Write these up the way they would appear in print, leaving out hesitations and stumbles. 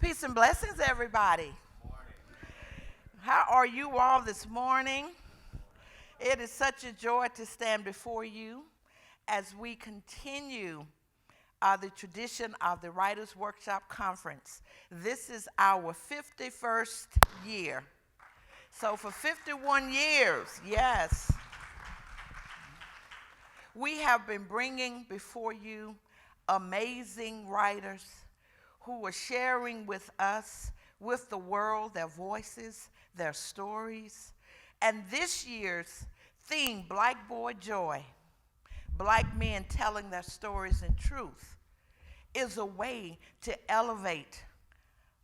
Peace and blessings, everybody. How are you all this morning? It is such a joy to stand before you as we continue the tradition of the Writers' Workshop Conference. This is our 51st year. So for 51 years, yes, we have been bringing before you amazing writers who are sharing with us, with the world, their voices, their stories. And this year's theme, Black Boy Joy, Black men telling their stories in truth, is a way to elevate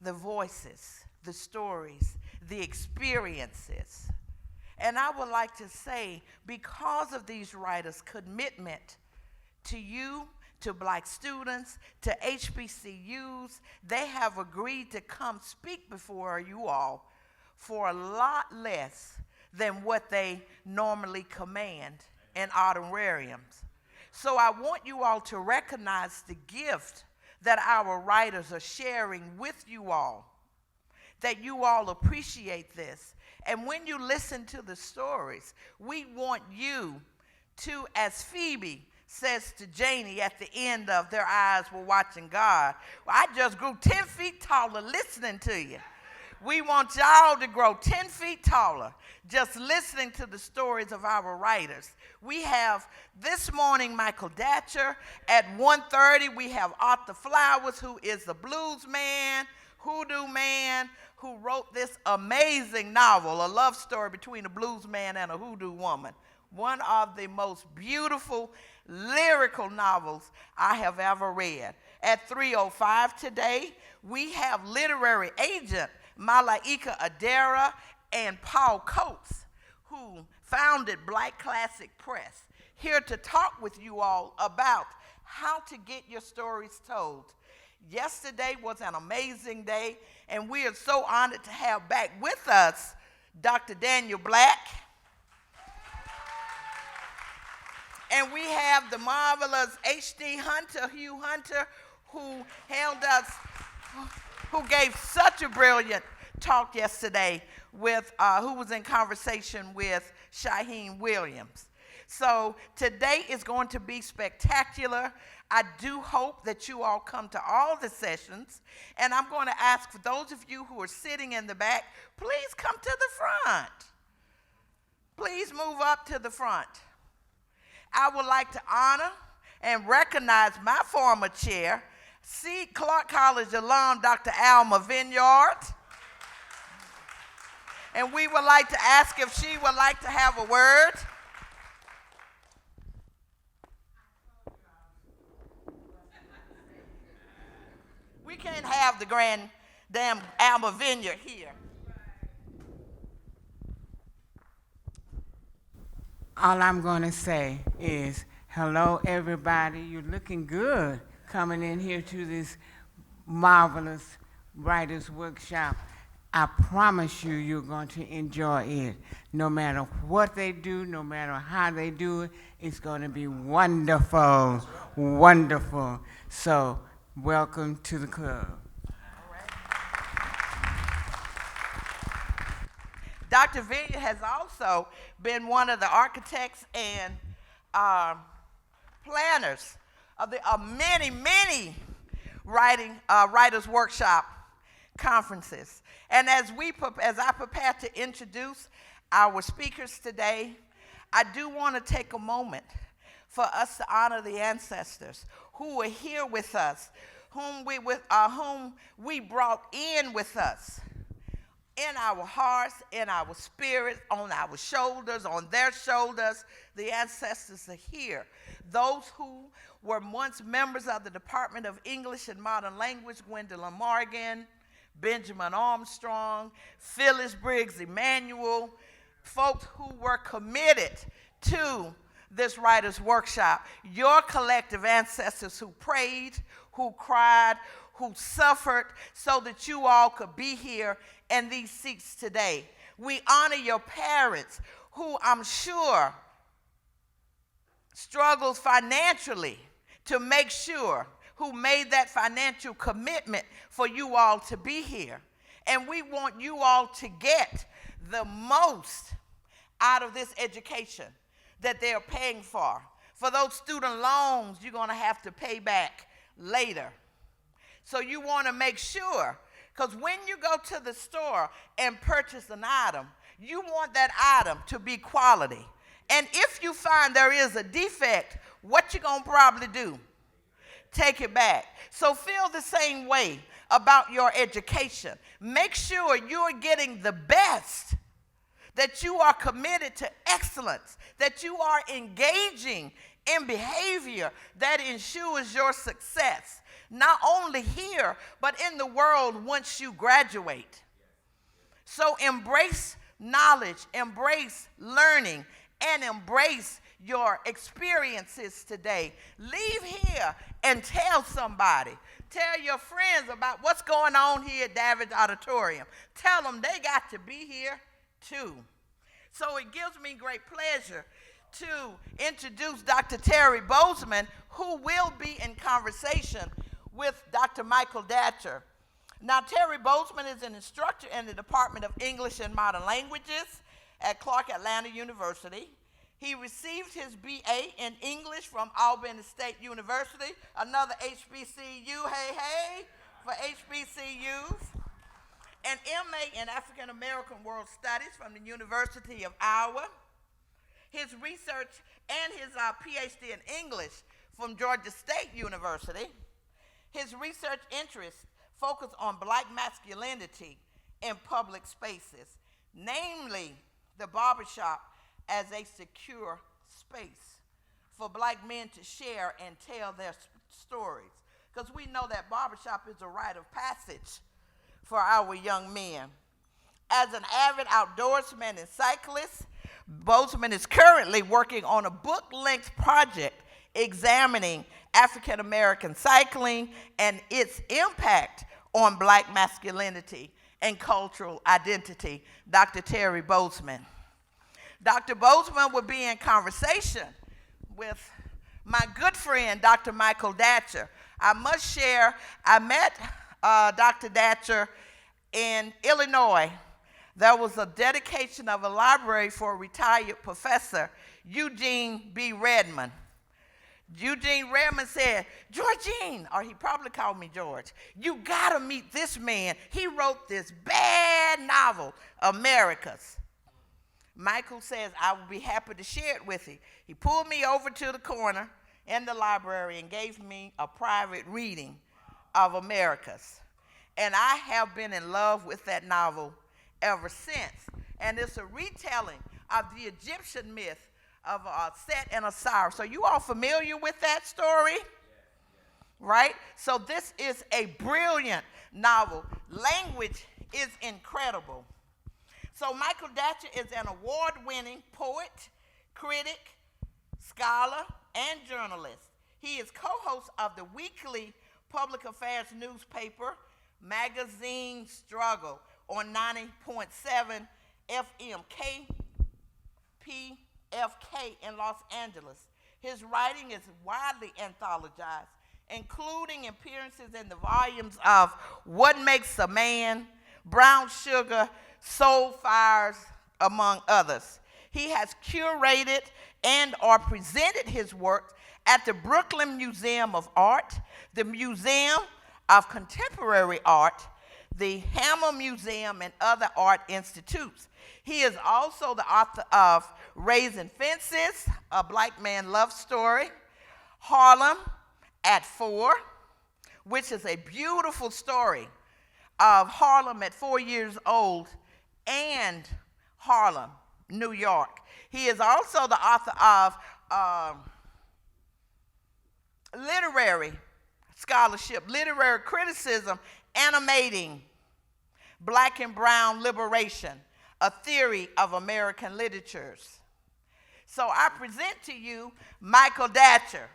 the voices, the stories, the experiences. And I would like to say, because of these writers' commitment to you, to Black students, to HBCUs, they have agreed to come speak before you all for a lot less than what they normally command in honorariums. So I want you all to recognize the gift that our writers are sharing with you all, that you all appreciate this. And when you listen to the stories, we want you to, as Phoebe says to Janie at the end of Their Eyes Were Watching God, well, I just grew 10 feet taller listening to you. We want y'all to grow 10 feet taller just listening to the stories of our writers. We have this morning Michael Datcher. At 1:30, we have Arthur Flowers, who is the blues man, hoodoo man, who wrote this amazing novel, a love story between a blues man and a hoodoo woman. One of the most beautiful lyrical novels I have ever read. At 3:05 today, we have literary agent Malaika Adera and Paul Coates, who founded Black Classic Press, here to talk with you all about how to get your stories told. Yesterday was an amazing day, and we are so honored to have back with us Dr. Daniel Black. And we have the marvelous H.D. Hunter, Hugh Hunter, who gave such a brilliant talk yesterday with, who was in conversation with Shaheem Williams. So today is going to be spectacular. I do hope that you all come to all the sessions. And I'm going to ask for those of you who are sitting in the back, please come to the front. Please move up to the front. I would like to honor and recognize my former chair, Clark College alum, Dr. Alma Vineyard. And we would like to ask if she would like to have a word. We can't have the grand damn Alma Vineyard here. All I'm going to say is, hello, everybody. You're looking good coming in here to this marvelous writers' workshop. I promise you, you're going to enjoy it. No matter what they do, no matter how they do it, it's going to be wonderful, wonderful. So, welcome to the club. Dr. Vineyard has also been one of the architects and planners of the many writers' workshop conferences. And as I prepare to introduce our speakers today, I do want to take a moment for us to honor the ancestors who are here with us, whom we brought in with us. In our hearts, in our spirits, on our shoulders, on their shoulders, the ancestors are here. Those who were once members of the Department of English and Modern Language, Gwendolyn Morgan, Benjamin Armstrong, Phyllis Briggs Emanuel, folks who were committed to this writers' workshop. Your collective ancestors who prayed, who cried, who suffered so that you all could be here in these seats today. We honor your parents who I'm sure struggles financially to make sure who made that financial commitment for you all to be here. And we want you all to get the most out of this education that they're paying for. For those student loans, you're going to have to pay back later. So you want to make sure, because when you go to the store and purchase an item, you want that item to be quality. And if you find there is a defect, what you going to probably do? Take it back. So feel the same way about your education. Make sure you're getting the best, that you are committed to excellence, that you are engaging in behavior that ensures your success, not only here, but in the world once you graduate. So embrace knowledge, embrace learning, and embrace your experiences today. Leave here and tell somebody. Tell your friends about what's going on here at David's Auditorium. Tell them they got to be here too. So it gives me great pleasure to introduce Dr. Terry Bozeman, who will be in conversation with Dr. Michael Datcher. Now, Terry Bozeman is an instructor in the Department of English and Modern Languages at Clark Atlanta University. He received his BA in English from Albany State University, another HBCU, hey, for HBCUs. An MA in African American World Studies from the University of Iowa. His research and his PhD in English from Georgia State University. His research interests focus on Black masculinity in public spaces, namely the barbershop as a secure space for Black men to share and tell their stories. Because we know that barbershop is a rite of passage for our young men. As an avid outdoorsman and cyclist, Bozeman is currently working on a book-length project examining African American cycling and its impact on Black masculinity and cultural identity. Dr. Terry Bozeman. Dr. Bozeman will be in conversation with my good friend, Dr. Michael Datcher. I must share, I met Dr. Datcher in Illinois. There was a dedication of a library for a retired professor, Eugene B. Redmond. Eugene Redmond said, Georgine, or he probably called me George, you gotta meet this man. He wrote this bad novel, Americas. Michael says, I will be happy to share it with you. He pulled me over to the corner in the library and gave me a private reading of Americas. And I have been in love with that novel ever since. And it's a retelling of the Egyptian myth of Set and Osiris. So you all familiar with that story? Yes. Right? So this is a brilliant novel. Language is incredible. So Michael Datcher is an award-winning poet, critic, scholar, and journalist. He is co-host of the weekly public affairs newspaper, Magazine Struggle, on 90.7 FM KPFK in Los Angeles. His writing is widely anthologized, including appearances in the volumes of What Makes a Man, Brown Sugar, Soul Fires, among others. He has curated and or presented his work at the Brooklyn Museum of Art, the Museum of Contemporary Art, the Hammer Museum, and other art institutes. He is also the author of Raising Fences, a Black Man Love Story, Harlem at 4, which is a beautiful story of Harlem at 4 years old and Harlem, New York. He is also the author of literary scholarship, literary criticism, animating Black and Brown Liberation, a theory of American literatures. So I present to you Michael Datcher.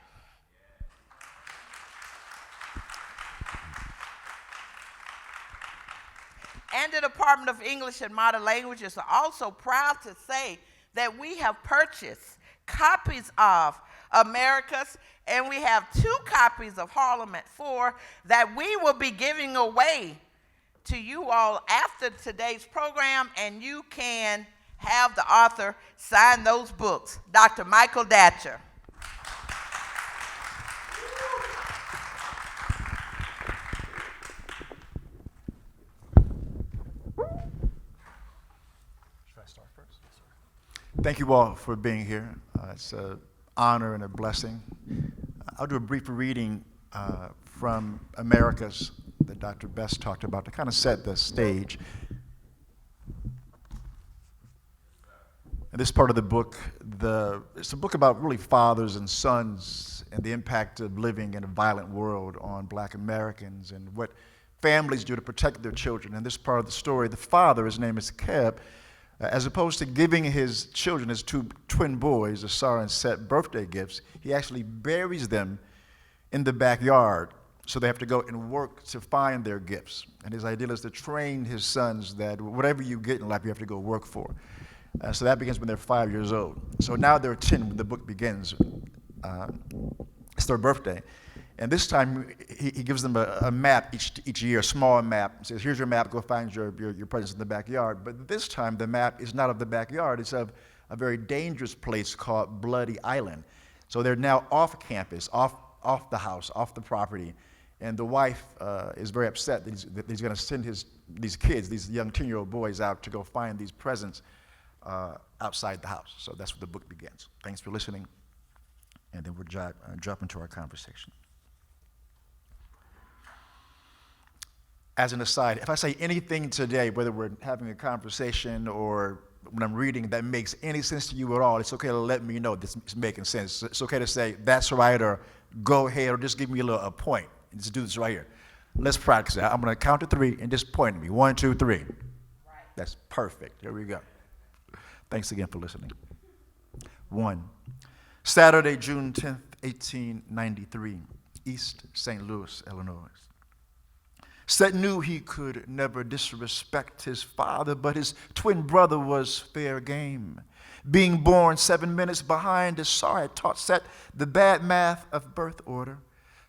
And the Department of English and Modern Languages are also proud to say that we have purchased copies of Americas, and we have 2 copies of Harlem at 4 that we will be giving away to you all after today's program, and you can have the author sign those books, Dr. Michael Datcher. Thank you all for being here. It's an honor and a blessing. I'll do a brief reading from Americas that Dr. Best talked about to kind of set the stage. And this part of the book, it's a book about really fathers and sons and the impact of living in a violent world on Black Americans and what families do to protect their children. And this part of the story, the father, his name is Keb, as opposed to giving his children, his 2 twin boys, Asar and Set, birthday gifts, he actually buries them in the backyard, so they have to go and work to find their gifts. And his idea is to train his sons that whatever you get in life, you have to go work for. So that begins when they're 5 years old. So now they're 10 when the book begins. It's their birthday. And this time, he gives them a map each year, a small map. He says, here's your map, go find your presents in the backyard. But this time, the map is not of the backyard. It's of a very dangerous place called Bloody Island. So they're now off campus, off the house, off the property. And the wife is very upset that he's going to send these kids, these young 10-year-old boys out to go find these presents outside the house. So that's where the book begins. Thanks for listening. And then we'll jump into our conversation. As an aside, if I say anything today, whether we're having a conversation or when I'm reading that makes any sense to you at all, it's okay to let me know this is making sense. It's okay to say, that's right, or go ahead, or just give me a point. And just do this right here. Let's practice it. I'm going to count to 3 and just point at me. 1, 2, 3. Right. That's perfect. There we go. Thanks again for listening. 1. Saturday, June 10th, 1893, East St. Louis, Illinois. Set knew he could never disrespect his father, but his twin brother was fair game. Being born 7 minutes behind, Asar had taught Set the bad math of birth order,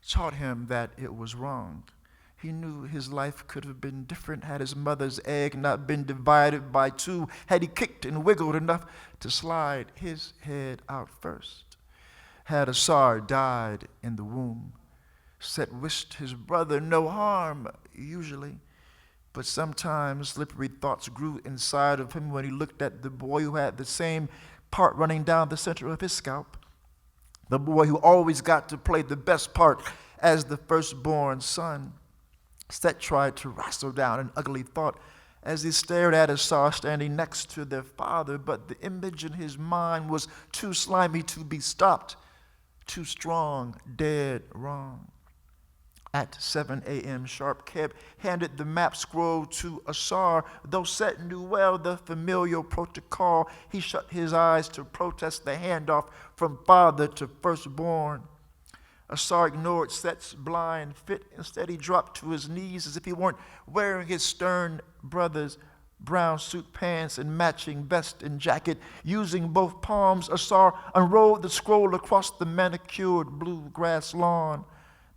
taught him that it was wrong. He knew his life could have been different had his mother's egg not been divided by 2, had he kicked and wiggled enough to slide his head out first. Had Asar died in the womb, Set wished his brother no harm, usually, but sometimes slippery thoughts grew inside of him when he looked at the boy who had the same part running down the center of his scalp, the boy who always got to play the best part as the firstborn son. Set tried to wrestle down an ugly thought as he stared at Asar standing next to their father, but the image in his mind was too slimy to be stopped, too strong, dead wrong. At 7 a.m. sharp, Keb handed the map scroll to Asar. Though Set knew well the familiar protocol, he shut his eyes to protest the handoff from father to firstborn. Asar ignored Set's blind fit. Instead, he dropped to his knees as if he weren't wearing his stern brother's brown suit pants and matching vest and jacket. Using both palms, Asar unrolled the scroll across the manicured blue grass lawn.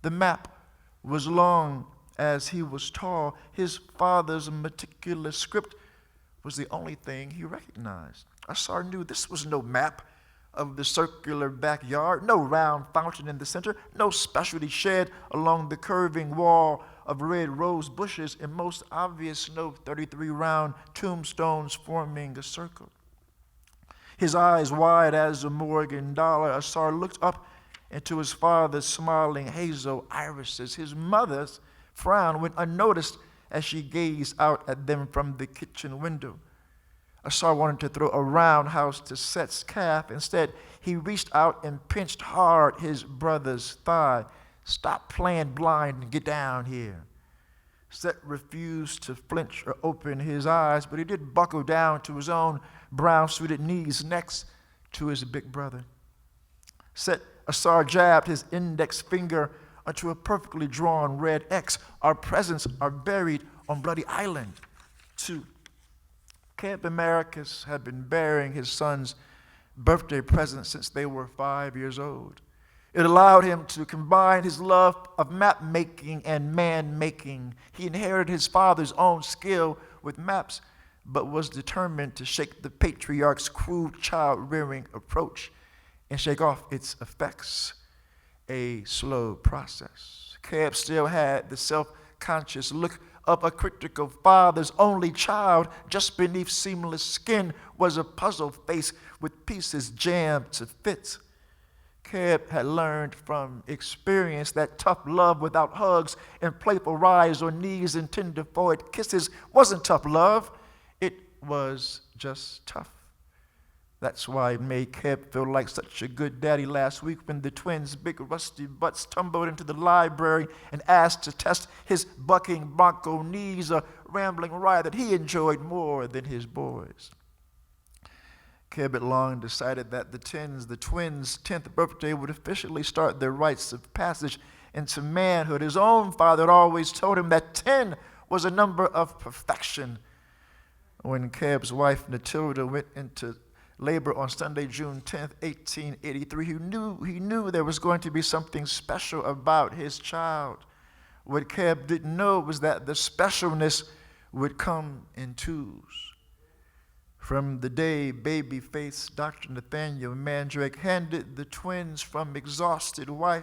The map was long as he was tall. His father's meticulous script was the only thing he recognized. Asar knew this was no map of the circular backyard, no round fountain in the center, no specialty shed along the curving wall of red rose bushes, and most obvious, no 33 round tombstones forming a circle. His eyes wide as a Morgan dollar, Asar looked up into his father's smiling hazel irises. His mother's frown went unnoticed as she gazed out at them from the kitchen window. Asar wanted to throw a roundhouse to Set's calf. Instead, he reached out and pinched hard his brother's thigh. Stop playing blind and get down here. Set refused to flinch or open his eyes, but he did buckle down to his own brown-suited knees next to his big brother. Asar jabbed his index finger onto a perfectly drawn red X. Our presents are buried on Bloody Island. 2. Camp Americus had been burying his sons birthday present since they were 5 years old. It allowed him to combine his love of map making and man making. He inherited his father's own skill with maps, but was determined to shake the patriarch's crude child rearing approach and shake off its effects. A slow process. Caleb still had the self-conscious look of a critical father's only child. Just beneath seamless skin was a puzzle face with pieces jammed to fit. Caleb had learned from experience that tough love without hugs and playful rides on knees and tender forward kisses wasn't tough love. It was just tough. That's why it made Caleb feel like such a good daddy last week when the twins' big rusty butts tumbled into the library and asked to test his bucking bronco knees, a rambling ride that he enjoyed more than his boys. Caleb had long decided that the twins' 10th birthday would officially start their rites of passage into manhood. His own father had always told him that 10 was a number of perfection. When Caleb's wife, Natilda, went into labor on Sunday, June 10th, 1883, he knew there was going to be something special about his child. What Caleb didn't know was that the specialness would come in twos. From the day baby-faced Dr. Nathaniel Mandrake handed the twins from exhausted wife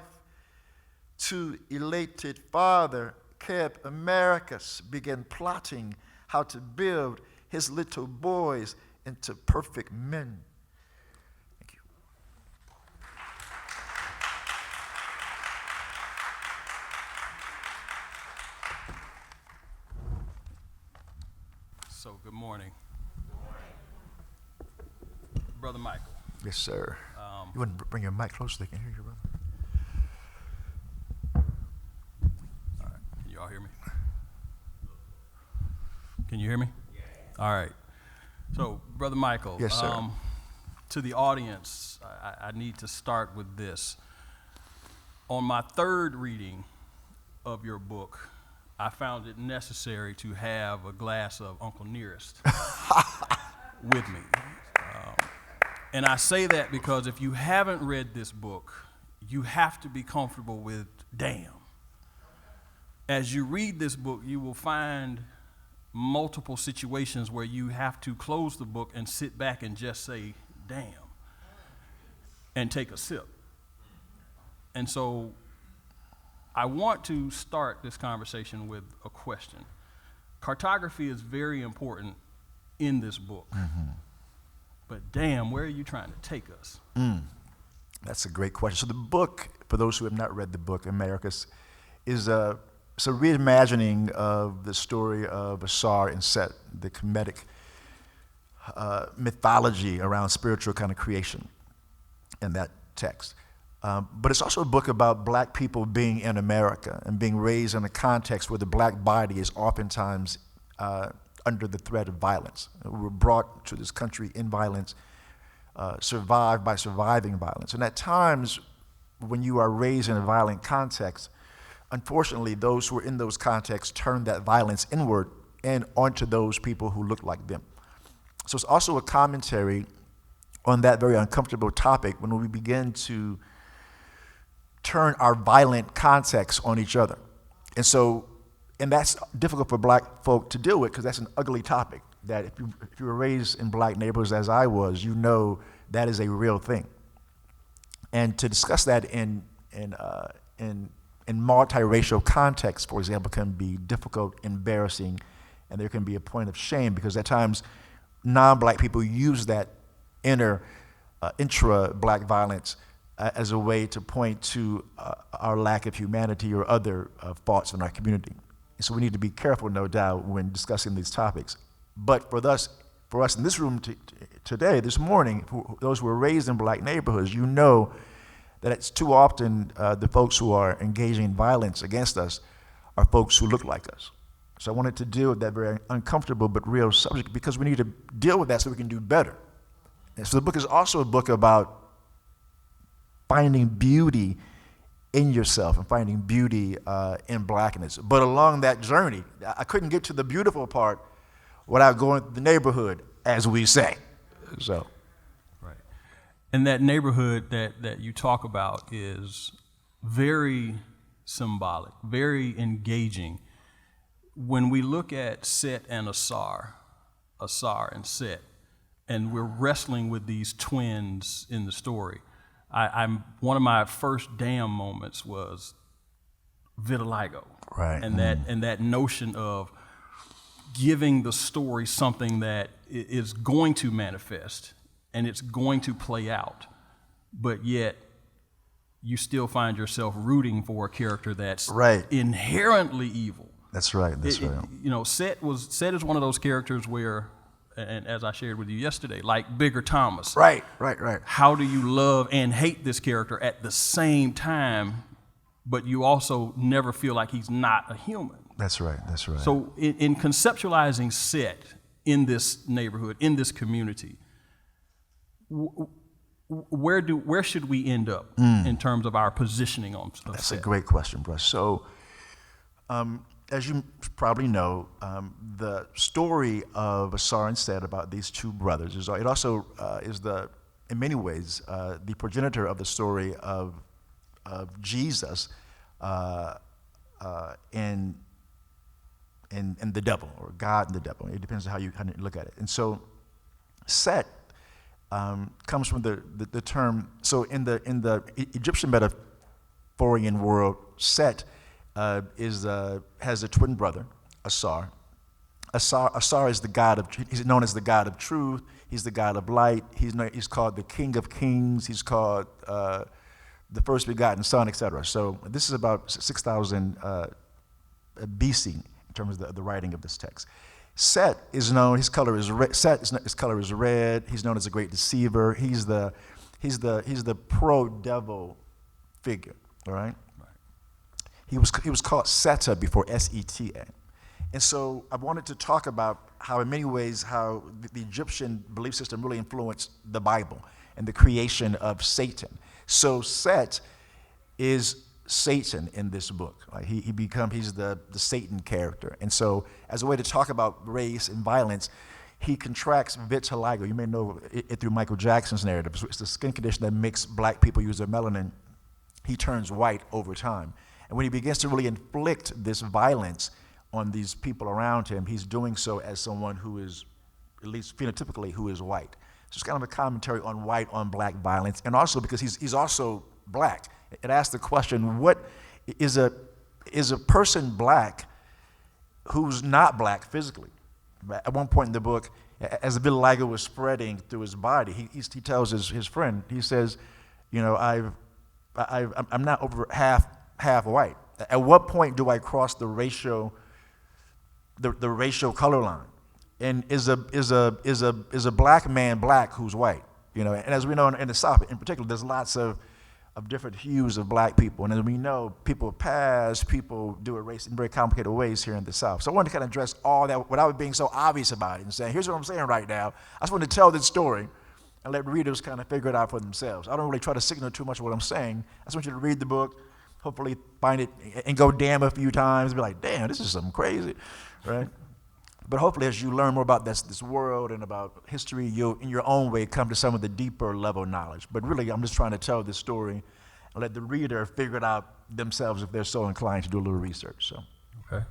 to elated father, Caleb Americus began plotting how to build his little boys into perfect men. Thank you. So, good morning. Brother Michael. Yes, sir. You want to bring your mic closer so they can hear you, brother? All right. Can you all hear me? Can you hear me? All right. So, Brother Michael, yes, sir. To the audience, I need to start with this. On my third reading of your book, I found it necessary to have a glass of Uncle Nearest with me. And I say that because if you haven't read this book, you have to be comfortable with damn. As you read this book, you will find multiple situations where you have to close the book and sit back and just say, damn, and take a sip. And so I want to start this conversation with a question. Cartography is very important in this book. Mm-hmm. But damn, where are you trying to take us? That's a great question. So the book, for those who have not read the book, Americus, is it's a reimagining of the story of Asar and Set, the Kemetic mythology around spiritual kind of creation in that text. But it's also a book about black people being in America and being raised in a context where the black body is oftentimes under the threat of violence. We were brought to this country in violence, survived by surviving violence. And at times, when you are raised in a violent context, unfortunately, those who are in those contexts turn that violence inward and onto those people who look like them. So it's also a commentary on that very uncomfortable topic when we begin to turn our violent context on each other. And that's difficult for black folk to deal with because that's an ugly topic that if you were raised in black neighborhoods as I was, you know that is a real thing. And to discuss that in multiracial context, for example, can be difficult, embarrassing, and there can be a point of shame because at times non-black people use that intra-black violence as a way to point to our lack of humanity or other faults in our community. And so we need to be careful, no doubt, when discussing these topics. But for us in this room today, this morning, those who are raised in black neighborhoods, you know that it's too often the folks who are engaging in violence against us are folks who look like us. So I wanted to deal with that very uncomfortable but real subject because we need to deal with that so we can do better. And so the book is also a book about finding beauty in yourself and finding beauty in blackness. But along that journey, I couldn't get to the beautiful part without going through the neighborhood, as we say. So, right. And that neighborhood that you talk about is very symbolic, very engaging. When we look at Set and Asar and Set, and we're wrestling with these twins in the story, I'm one of my first damn moments was vitiligo, Right. and that notion of giving the story something that is going to manifest and it's going to play out, but yet you still find yourself rooting for a character that's Right. inherently evil. That's right. That's right. You know, Set is one of those characters where, and as I shared with you yesterday, like Bigger Thomas. Right. How do you love and hate this character at the same time, but you also never feel like he's not a human? That's right. So in conceptualizing Set in this neighborhood, in this community, where should we end up in terms of our positioning of That's Set? a great question, Bruce. So, as you probably know, the story of Asar and Set about these two brothers it also is in many ways the progenitor of the story of Jesus and the devil, or God and the devil. It depends on how you look at it. And so, Set comes from the term. So in the Egyptian metaphorian world, Set has a twin brother, Asar. Asar is the god of. He's known as the god of truth. He's the god of light. He's called the King of Kings. He's called the first begotten Son, etc. So this is about 6,000 BC in terms of the writing of this text. Set is known. His color is red. His color is red. He's known as a great deceiver. He's the pro-devil figure. All right. He was called Seta before Seta. And so I wanted to talk about how, in many ways, how the Egyptian belief system really influenced the Bible and the creation of Satan. So Set is Satan in this book. Like he's the Satan character. And so, as a way to talk about race and violence, he contracts vitiligo. You may know it through Michael Jackson's narrative. It's the skin condition that makes black people use their melanin. He turns white over time. And when he begins to really inflict this violence on these people around him, he's doing so as someone who is, at least phenotypically, who is white. So it's kind of a commentary on white on black violence, and also because he's also black. It asks the question: what is a person black who's not black physically? At one point in the book, as the vitiligo was spreading through his body, he tells his friend, he says, you know, I'm not over half white. At what point do I cross the racial color line? And is a black man black who's white? You know, and as we know in the South in particular, there's lots of different hues of black people. And as we know, people pass, people do race in very complicated ways here in the South. So I wanted to kind of address all that without being so obvious about it and saying, here's what I'm saying right now. I just want to tell this story and let readers kind of figure it out for themselves. I don't really try to signal too much of what I'm saying. I just want you to read the book, hopefully find it and go damn a few times and be like, damn, this is something crazy, right? But hopefully as you learn more about this world and about history, you'll, in your own way, come to some of the deeper level knowledge. But really, I'm just trying to tell this story and let the reader figure it out themselves if they're so inclined to do a little research. So, okay.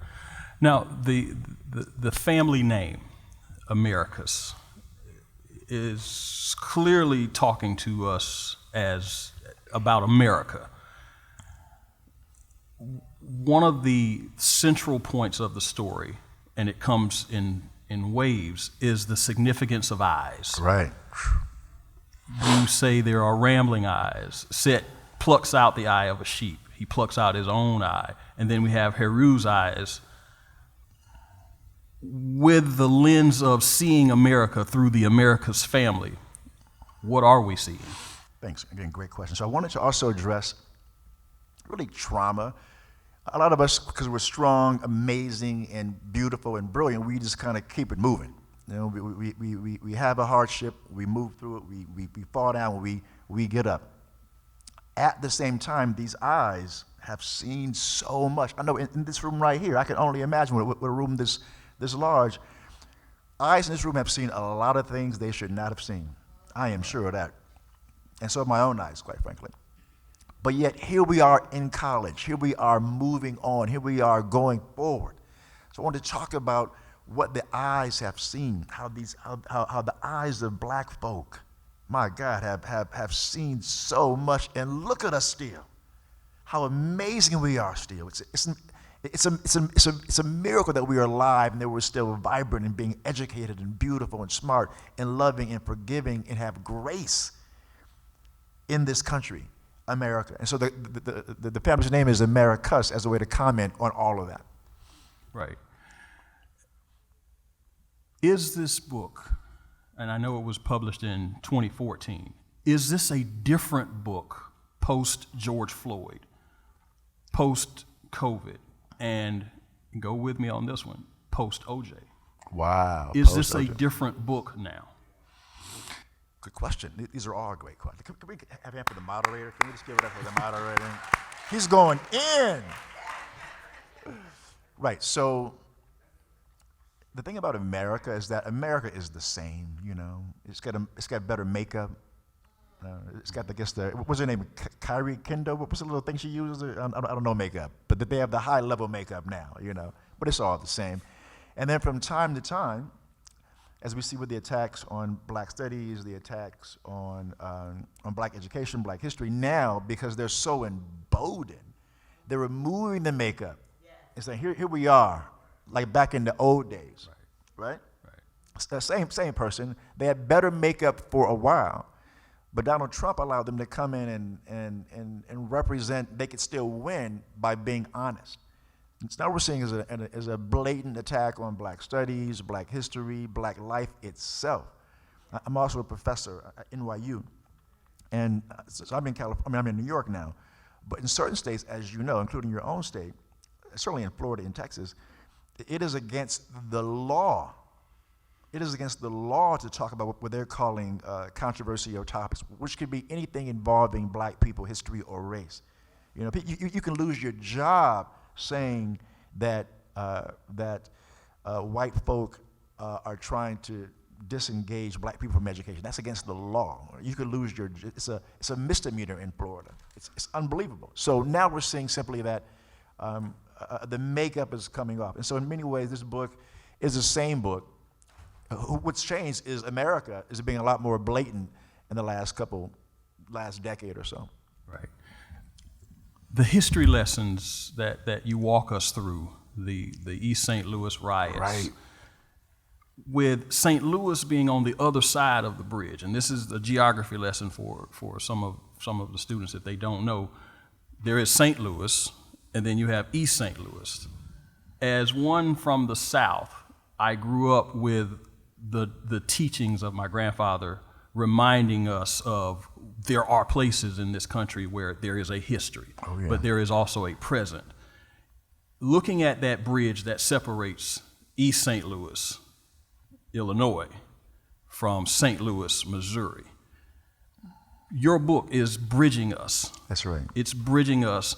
Now, the family name, Americas, is clearly talking to us as about America. One of the central points of the story, and it comes in waves, is the significance of eyes. right. You say there are rambling eyes. Set plucks out the eye of a sheep. He plucks out his own eye. And then we have Heru's eyes with the lens of seeing America through the America's family. What are we seeing? Thanks. Again, great question. So I wanted to also address really trauma. A lot of us, because we're strong, amazing, and beautiful and brilliant, we just kind of keep it moving. You know, we have a hardship, we move through it, we fall down, we get up. At the same time, these eyes have seen so much. I know in this room right here, I can only imagine with a room this large, eyes in this room have seen a lot of things they should not have seen. I am sure of that. and so have my own eyes, quite frankly. But yet here we are in college, here we are moving on, here we are going forward. So I want to talk about what the eyes have seen, how the eyes of black folk, my God, have seen so much, and look at us still. How amazing we are still. It's a miracle that we are alive and that we're still vibrant and being educated and beautiful and smart and loving and forgiving and have grace in this country, America. And so the family's name is Americus as a way to comment on all of that. Right. Is this book, and I know it was published in 2014, is this a different book post George Floyd, post COVID, and go with me on this one, post OJ? Wow. Is this a different book now? Good question. These are all great questions. Can we have him for the moderator? Can we just give it up for the moderator? He's going in. Right. So the thing about America is that America is the same. You know, it's got better makeup. It's got what's her name? Kyrie Kendall. What was the little thing she uses? I don't know makeup, but they have the high level makeup now. You know, but it's all the same. And then from time to time, as we see with the attacks on black studies, the attacks on black education, black history, now, because they're so emboldened, they're removing the makeup. Yes. And saying, here we are, like back in the old days, right? It's the same person. They had better makeup for a while, but Donald Trump allowed them to come in and represent, they could still win by being honest. So now we're seeing is a blatant attack on black studies, black history, black life itself. I'm also a professor at NYU, and so I'm in California. I'm in New York now, but in certain states, as you know, including your own state, certainly in Florida and Texas, it is against the law. It is against the law to talk about what they're calling controversial topics, which could be anything involving black people, history, or race. You know, you can lose your job saying that white folk are trying to disengage black people from education. That's against the law. You could lose it's a misdemeanor in Florida. It's unbelievable. So now we're seeing simply that the makeup is coming off. And so in many ways, this book is the same book. What's changed is America is being a lot more blatant in the last decade or so. Right. The history lessons that you walk us through, the East St. Louis riots, right, with St. Louis being on the other side of the bridge, and this is a geography lesson for some of the students if they don't know, there is St. Louis, and then you have East St. Louis. As one from the South, I grew up with the teachings of my grandfather reminding us of there are places in this country where there is a history, but there is also a present. Looking at that bridge that separates East St. Louis, Illinois, from St. Louis, Missouri, your book is bridging us. That's right. It's bridging us,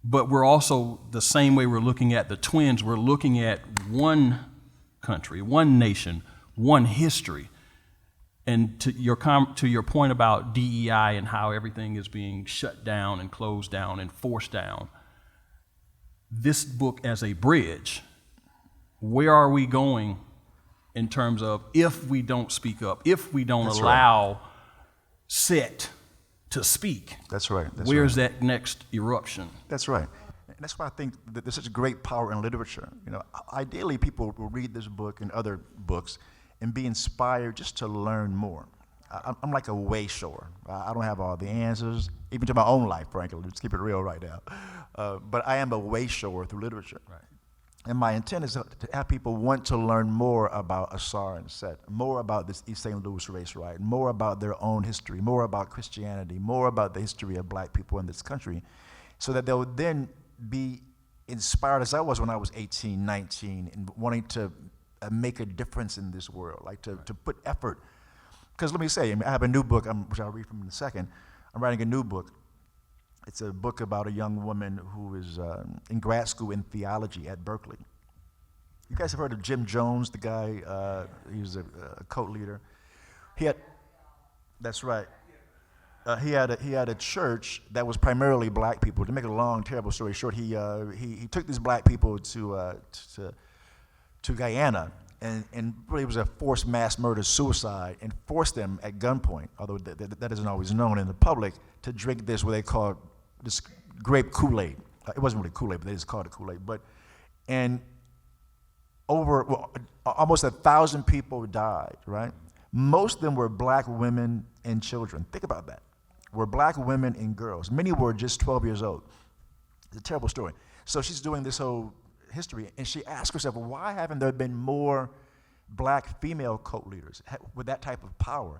but we're also, the same way we're looking at the twins, we're looking at one country, one nation, one history. And to your point about DEI and how everything is being shut down and closed down and forced down, this book as a bridge, where are we going in terms of if we don't speak up, if we don't allow Set to speak? That's right. Where's that next eruption? That's right. And that's why I think that there's such great power in literature. You know, ideally people will read this book and other books and be inspired just to learn more. I'm like a way shower. I don't have all the answers, even to my own life, frankly. Let's keep it real right now. But I am a way shower through literature. Right. And my intent is to have people want to learn more about Asar and Set, more about this East St. Louis race riot, more about their own history, more about Christianity, more about the history of black people in this country, so that they'll then be inspired, as I was when I was 18, 19, and wanting to make a difference in this world, like to put effort. Because let me say, I have a new book, which I'll read from in a second. I'm writing a new book. It's a book about a young woman who is in grad school in theology at Berkeley. You guys have heard of Jim Jones, the guy, he was a cult leader. That's right. he had a church that was primarily black people. To make a long, terrible story short, he took these black people to Guyana, and really it was a forced mass murder suicide, and forced them at gunpoint, although that isn't always known in the public, to drink this what they call this grape Kool-Aid. It wasn't really Kool-Aid, but they just called it Kool-Aid. And almost 1,000 people died, right? Most of them were black women and children. Think about that. Were black women and girls. Many were just 12 years old. It's a terrible story. So she's doing this whole history, and she asks herself, well, why haven't there been more black female cult leaders with that type of power?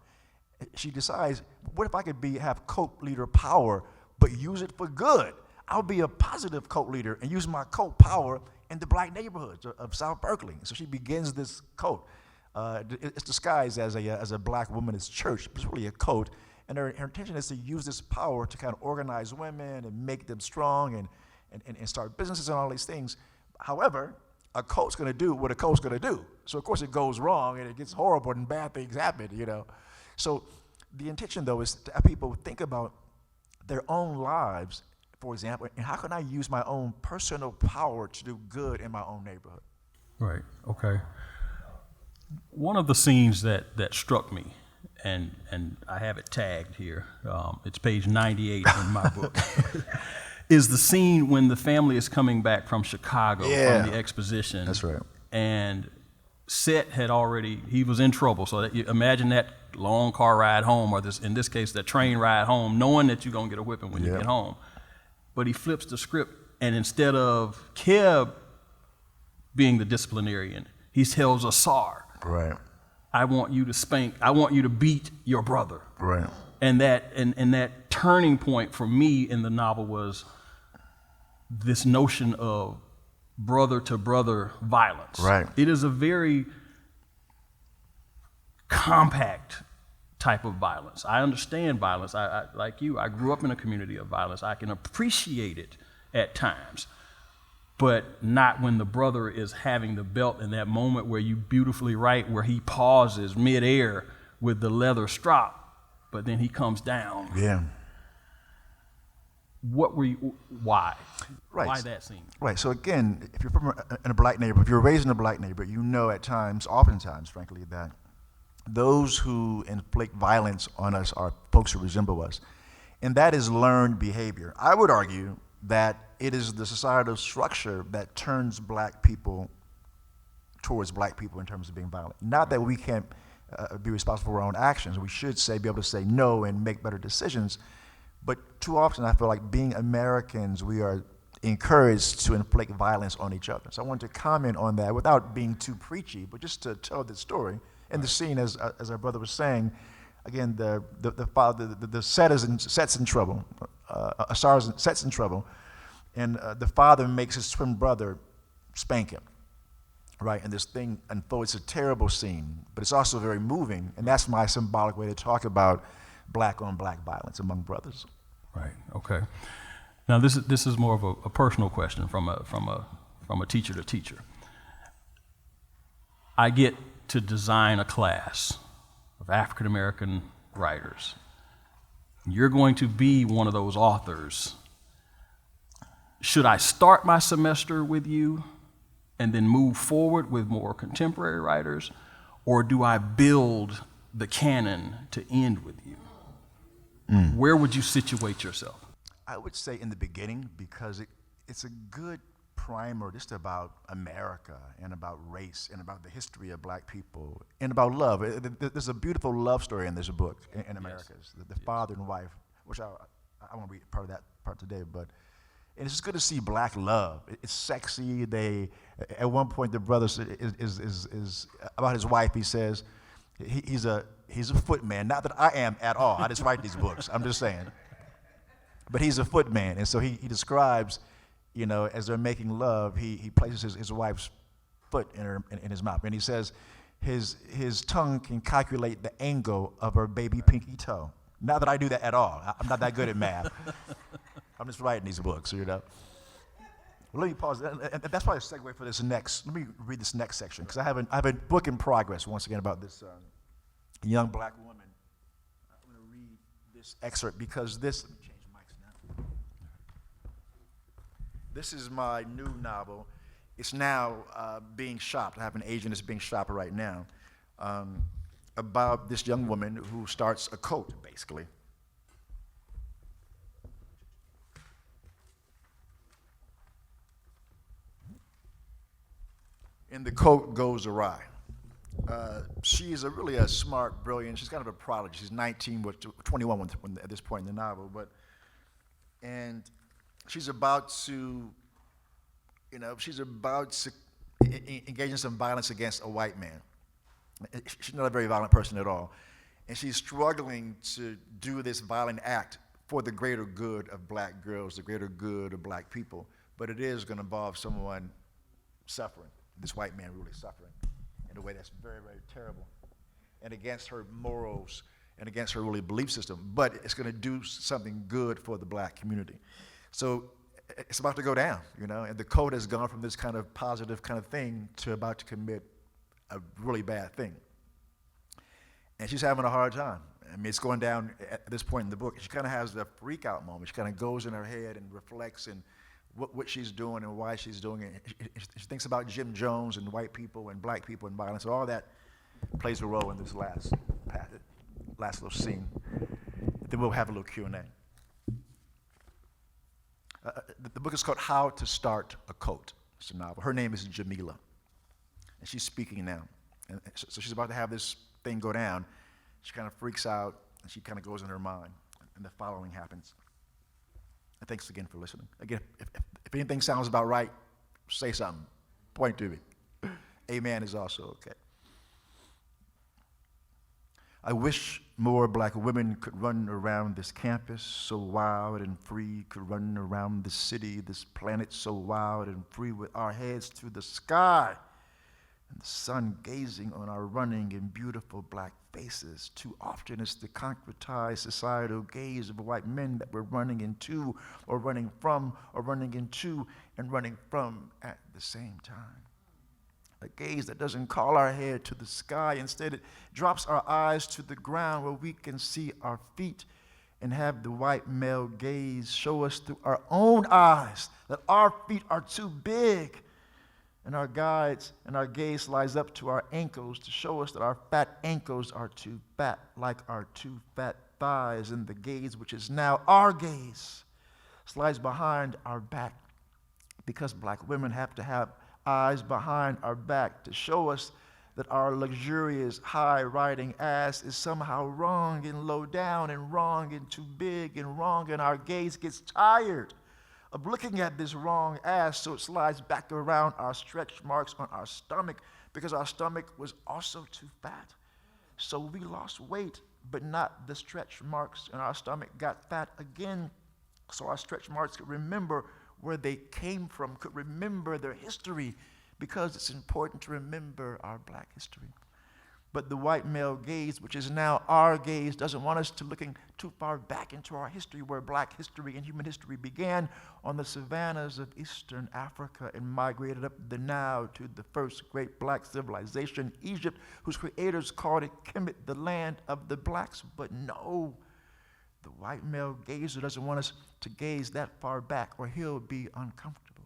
She decides, what if I could have cult leader power, but use it for good? I'll be a positive cult leader and use my cult power in the black neighborhoods of South Berkeley. So she begins this cult. It's disguised as a black womanist church, but it's really a cult. And her intention is to use this power to kind of organize women and make them strong and start businesses and all these things. However, a cult's going to do what a cult's going to do. So, of course, it goes wrong and it gets horrible and bad things happen, So the intention, though, is to have people think about their own lives, for example, and how can I use my own personal power to do good in my own neighborhood? Right, okay. One of the scenes that struck me, and I have it tagged here, it's page 98 in my book, is the scene when the family is coming back from Chicago from the exposition. That's right. And Seth he was in trouble. So you imagine that long car ride home, or in this case, that train ride home, knowing that you're going to get a whipping when you get home. But he flips the script, and instead of Keb being the disciplinarian, he tells Asar, right, I want you to beat your brother. Right. And that turning point for me in the novel was this notion of brother to brother violence. Right. It is a very compact type of violence. I understand violence. I like you, I grew up in a community of violence. I can appreciate it at times, but not when the brother is having the belt in that moment where you beautifully write, where he pauses midair with the leather strap, but then he comes down. Yeah. Why? Right. Why that scene? Right. So again, if you're in a black neighborhood, if you're raised in a black neighborhood, at times, oftentimes, frankly, that those who inflict violence on us are folks who resemble us. And that is learned behavior. I would argue that it is the societal structure that turns black people towards black people in terms of being violent. Not that we can't be responsible for our own actions. We should be able to say no and make better decisions. But too often I feel like being Americans, we are encouraged to inflict violence on each other. So I wanted to comment on that without being too preachy, but just to tell the story. And the scene, as our brother was saying, again, the Set's in trouble. Set's in trouble, and the father makes his twin brother spank him, right? And this thing unfolds. It's a terrible scene, but it's also very moving, and that's my symbolic way to talk about black-on-black violence among brothers. Right. Okay. Now this is more of a personal question from a teacher to teacher. I get to design a class of African American writers. You're going to be one of those authors. Should I start my semester with you and then move forward with more contemporary writers, or do I build the canon to end with you? Where would you situate yourself? I would say in the beginning, because it's a good primer just about America and about race and about the history of black people and about love. There's a beautiful love story in this book in Americas, the father and wife, which I won't read part of that part today, but and it's just good to see black love. It's sexy. At one point the brother is about his wife. He says he's a footman. Not that I am at all. I just write these books. I'm just saying. But he's a footman, and so he describes, as they're making love, he places his wife's foot in his mouth, and he says his tongue can calculate the angle of her baby pinky toe. Not that I do that at all. I'm not that good at math. I'm just writing these books, Well, let me pause, and that's probably a segue for this next. Let me read this next section, because I have a book in progress once again about this young black woman. I'm going to read this this excerpt because this, let me change mics now. This is my new novel. It's now being shopped. I have an agent that's being shopped right now about this young woman who starts a cult, basically. And the cult goes awry. She is really a smart, brilliant, she's kind of a prodigy. She's 19, 21 at this point in the novel, and she's about to, engage in some violence against a white man. She's not a very violent person at all. And she's struggling to do this violent act for the greater good of black girls, the greater good of black people. But it is going to involve someone suffering, this white man really suffering in a way that's very, very terrible and against her morals and against her really belief system. But it's going to do something good for the black community. So it's about to go down, and the code has gone from this kind of positive kind of thing to about to commit a really bad thing. And she's having a hard time. I mean, it's going down at this point in the book. She kind of has a freak out moment. She kind of goes in her head and reflects and what she's doing and why she's doing it. She thinks about Jim Jones and white people and black people and violence. All that plays a role in this last little scene. Then we'll have a little Q&A. The book is called How to Start a Cult. It's a novel. Her name is Jamila, and she's speaking now. And so she's about to have this thing go down. She kind of freaks out, and she kind of goes in her mind, and the following happens. And thanks again for listening. Again, if anything sounds about right, say something. Point to me. Amen is also okay. I wish more black women could run around this campus so wild and free, could run around the city, this planet so wild and free, with our heads to the sky and the sun gazing on our running and beautiful black faces. Too often it's the concretized societal gaze of white men that we're running into or running from or running into and running from at the same time. A gaze that doesn't call our head to the sky. Instead, it drops our eyes to the ground where we can see our feet and have the white male gaze show us through our own eyes that our feet are too big, and our gaze lies up to our ankles to show us that our fat ankles are too fat, like our too fat thighs, and the gaze, which is now our gaze, slides behind our back, because black women have to have eyes behind our back to show us that our luxurious high-riding ass is somehow wrong and low down and wrong and too big and wrong, and our gaze gets tired of looking at this wrong ass, so it slides back around our stretch marks on our stomach, because our stomach was also too fat. So we lost weight, but not the stretch marks, and our stomach got fat again, so our stretch marks could remember where they came from, could remember their history, because it's important to remember our black history. But the white male gaze, which is now our gaze, doesn't want us to looking too far back into our history, where black history and human history began on the savannas of Eastern Africa and migrated up the Nile to the first great black civilization, Egypt, whose creators called it Kemet, the land of the blacks. But no, the white male gazer doesn't want us to gaze that far back, or he'll be uncomfortable.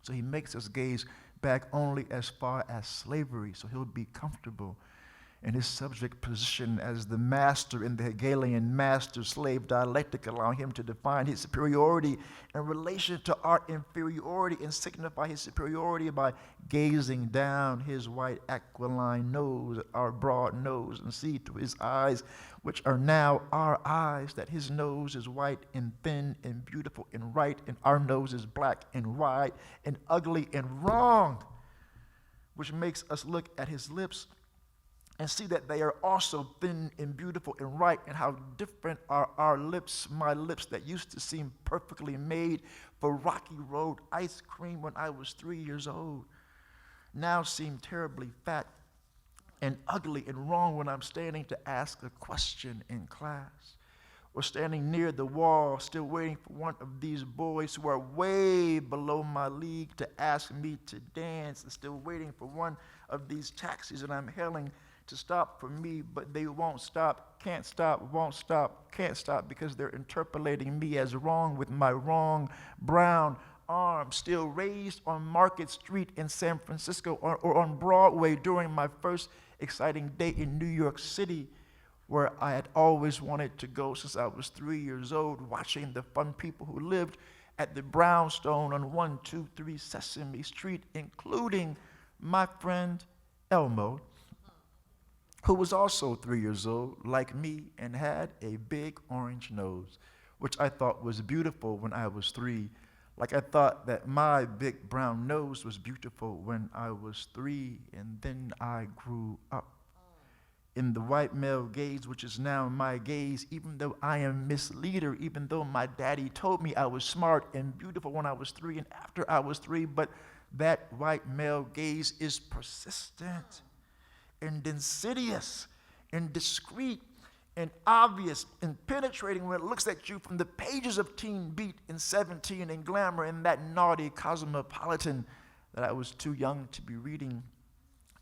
So he makes us gaze back only as far as slavery, so he'll be comfortable in his subject position as the master in the Hegelian master-slave dialectic, allowing him to define his superiority in relation to our inferiority and signify his superiority by gazing down his white aquiline nose at our broad nose and see through his eyes, which are now our eyes, that his nose is white and thin and beautiful and right, and our nose is black and wide and ugly and wrong, which makes us look at his lips and see that they are also thin and beautiful and right, and how different are our lips, my lips that used to seem perfectly made for Rocky Road ice cream when I was 3 years old, now seem terribly fat and ugly and wrong when I'm standing to ask a question in class, or standing near the wall still waiting for one of these boys who are way below my league to ask me to dance, and still waiting for one of these taxis that I'm hailing to stop for me, but they won't stop, can't stop, won't stop, can't stop, because they're interpolating me as wrong with my wrong brown arm still raised on Market Street in San Francisco or on Broadway during my first exciting day in New York City, where I had always wanted to go since I was 3 years old, watching the fun people who lived at the brownstone on 123 Sesame Street, including my friend Elmo, who was also 3 years old, like me, and had a big orange nose, which I thought was beautiful when I was 3, like I thought that my big brown nose was beautiful when I was 3, and then I grew up in the white male gaze, which is now my gaze, even though I am Miss Leader, even though my daddy told me I was smart and beautiful when I was 3 and after I was 3, but that white male gaze is persistent and insidious and discreet and obvious and penetrating when it looks at you from the pages of Teen Beat and 17 and Glamour and that naughty Cosmopolitan that I was too young to be reading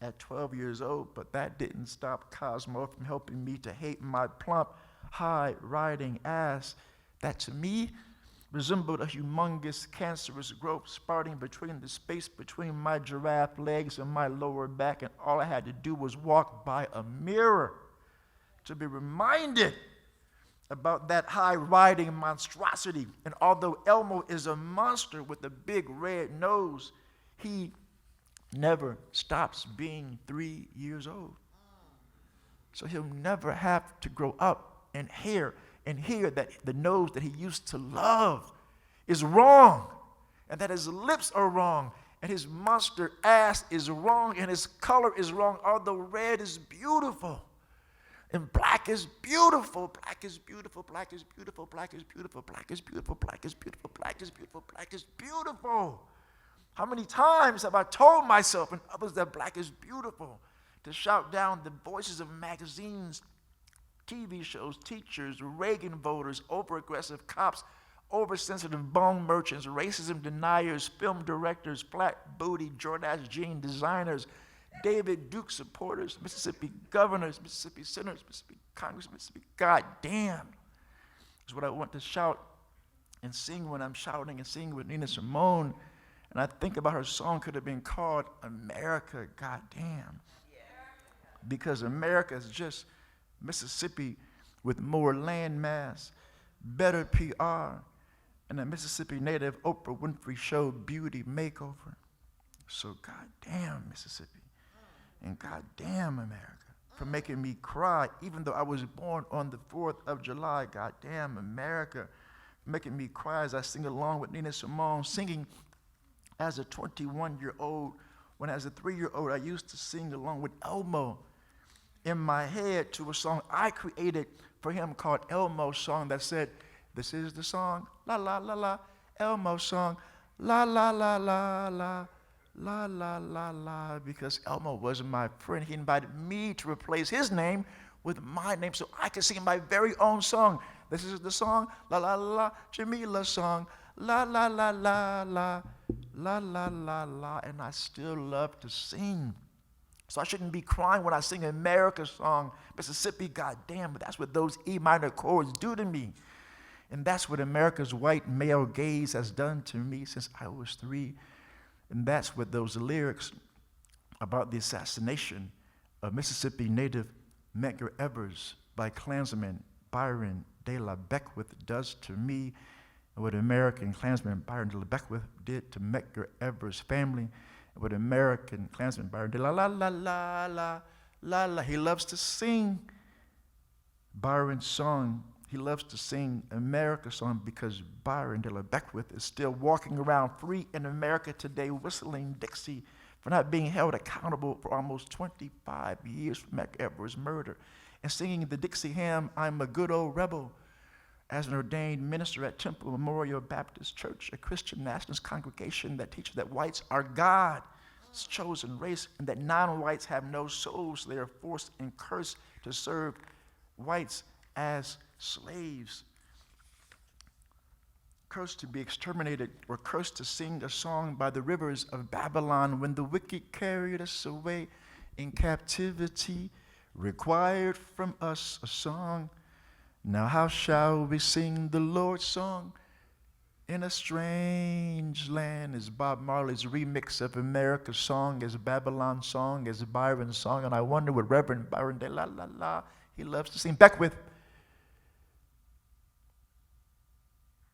at 12 years old, but that didn't stop Cosmo from helping me to hate my plump, high-riding ass that to me resembled a humongous cancerous growth sprouting between the space between my giraffe legs and my lower back, and all I had to do was walk by a mirror to be reminded about that high-riding monstrosity. And although Elmo is a monster with a big red nose, he never stops being 3 years old. So he'll never have to grow up and hear that the nose that he used to love is wrong, and that his lips are wrong, and his monster ass is wrong, and his color is wrong, although red is beautiful. And black is beautiful, black is beautiful, black is beautiful, black is beautiful, black is beautiful, black is beautiful, black is beautiful, black is beautiful. How many times have I told myself and others that black is beautiful, to shout down the voices of magazines, TV shows, teachers, Reagan voters, over-aggressive cops, oversensitive bone merchants, racism deniers, film directors, flat booty, Jordache jean designers, David Duke supporters, Mississippi governors, Mississippi senators, Mississippi Congress, Mississippi goddamn, is what I want to shout and sing when I'm shouting and singing with Nina Simone. And I think about her song could have been called America Goddamn. Because America is just Mississippi with more land mass, better PR, and a Mississippi native Oprah Winfrey Show beauty makeover. So goddamn Mississippi, and goddamn America for making me cry, even though I was born on the 4th of July. Goddamn America for making me cry as I sing along with Nina Simone, singing as a 21-year-old, when as a 3-year-old I used to sing along with Elmo in my head to a song I created for him called Elmo's Song that said, this is the song, la la la la, Elmo's song, la la la la la, la la la la, because Elmo was my friend. He invited me to replace his name with my name so I could sing my very own song. This is the song, la la la la, Jamila's song, la la la la la, la la la la, and I still love to sing. So I shouldn't be crying when I sing America's song, Mississippi, goddamn, but that's what those E minor chords do to me. And that's what America's white male gaze has done to me since I was 3. And that's what those lyrics about the assassination of Mississippi native Medgar Evers by Klansman Byron de la Beckwith does to me, and what American Klansman Byron de la Beckwith did to Medgar Evers' family, and what American Klansman Byron de la la la la la la la. He loves to sing Byron's song. He loves to sing America's song because Byron de la Beckwith is still walking around free in America today, whistling Dixie for not being held accountable for almost 25 years for Medgar Evers' murder, and singing the Dixie hymn, I'm a Good Old Rebel, as an ordained minister at Temple Memorial Baptist Church, a Christian nationalist congregation that teaches that whites are God's chosen race and that non-whites have no souls. They are forced and cursed to serve whites as slaves, cursed to be exterminated, or cursed to sing a song by the rivers of Babylon when the wicked carried us away in captivity. required from us a song. Now how shall we sing the Lord's song in a strange land? Is Bob Marley's remix of America's song, as Babylon's song, as Byron's song, and I wonder what Reverend Byron de la la la he loves to sing. Beckwith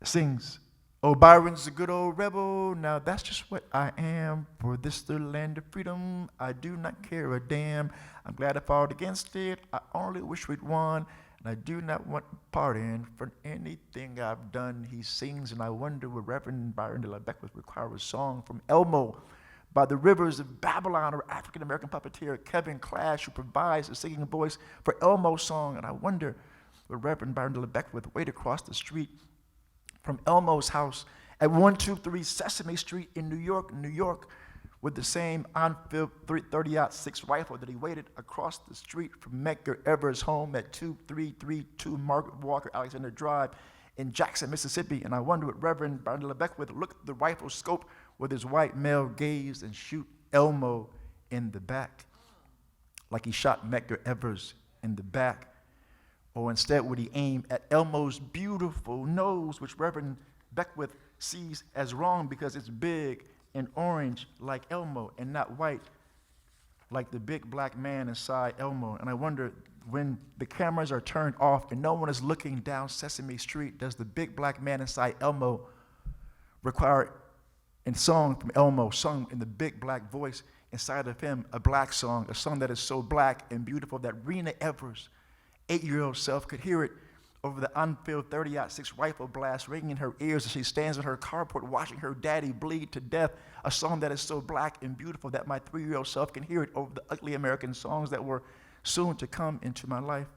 sings, oh, Byron's a good old rebel, now that's just what I am. For this the land of freedom, I do not care a damn. I'm glad I fought against it, I only wish we'd won. And I do not want pardon for anything I've done. He sings, and I wonder would Reverend Byron de la Beckwith require a song from Elmo by the rivers of Babylon, or African-American puppeteer Kevin Clash, who provides a singing voice for Elmo's song. And I wonder would Reverend Byron de la Beckwith wait across the street from Elmo's house at 123 Sesame Street in New York, with the same on-field 30-06 rifle that he waited across the street from Medgar Evers' home at 2332 Margaret Walker Alexander Drive in Jackson, Mississippi. And I wonder would Reverend Byron de la Beckwith look at the rifle scope with his white male gaze and shoot Elmo in the back, like he shot Medgar Evers in the back? Or instead would he aim at Elmo's beautiful nose, which Reverend Beckwith sees as wrong because it's big and orange like Elmo, and not white like the big black man inside Elmo? And I wonder, when the cameras are turned off and no one is looking down Sesame Street, does the big black man inside Elmo require a song from Elmo, sung in the big black voice inside of him, a black song, a song that is so black and beautiful that Rena Evers' 8-year-old self could hear it over the unfilled 30-06 rifle blast ringing in her ears as she stands in her carport watching her daddy bleed to death, a song that is so black and beautiful that my 3-year-old self can hear it over the ugly American songs that were soon to come into my life,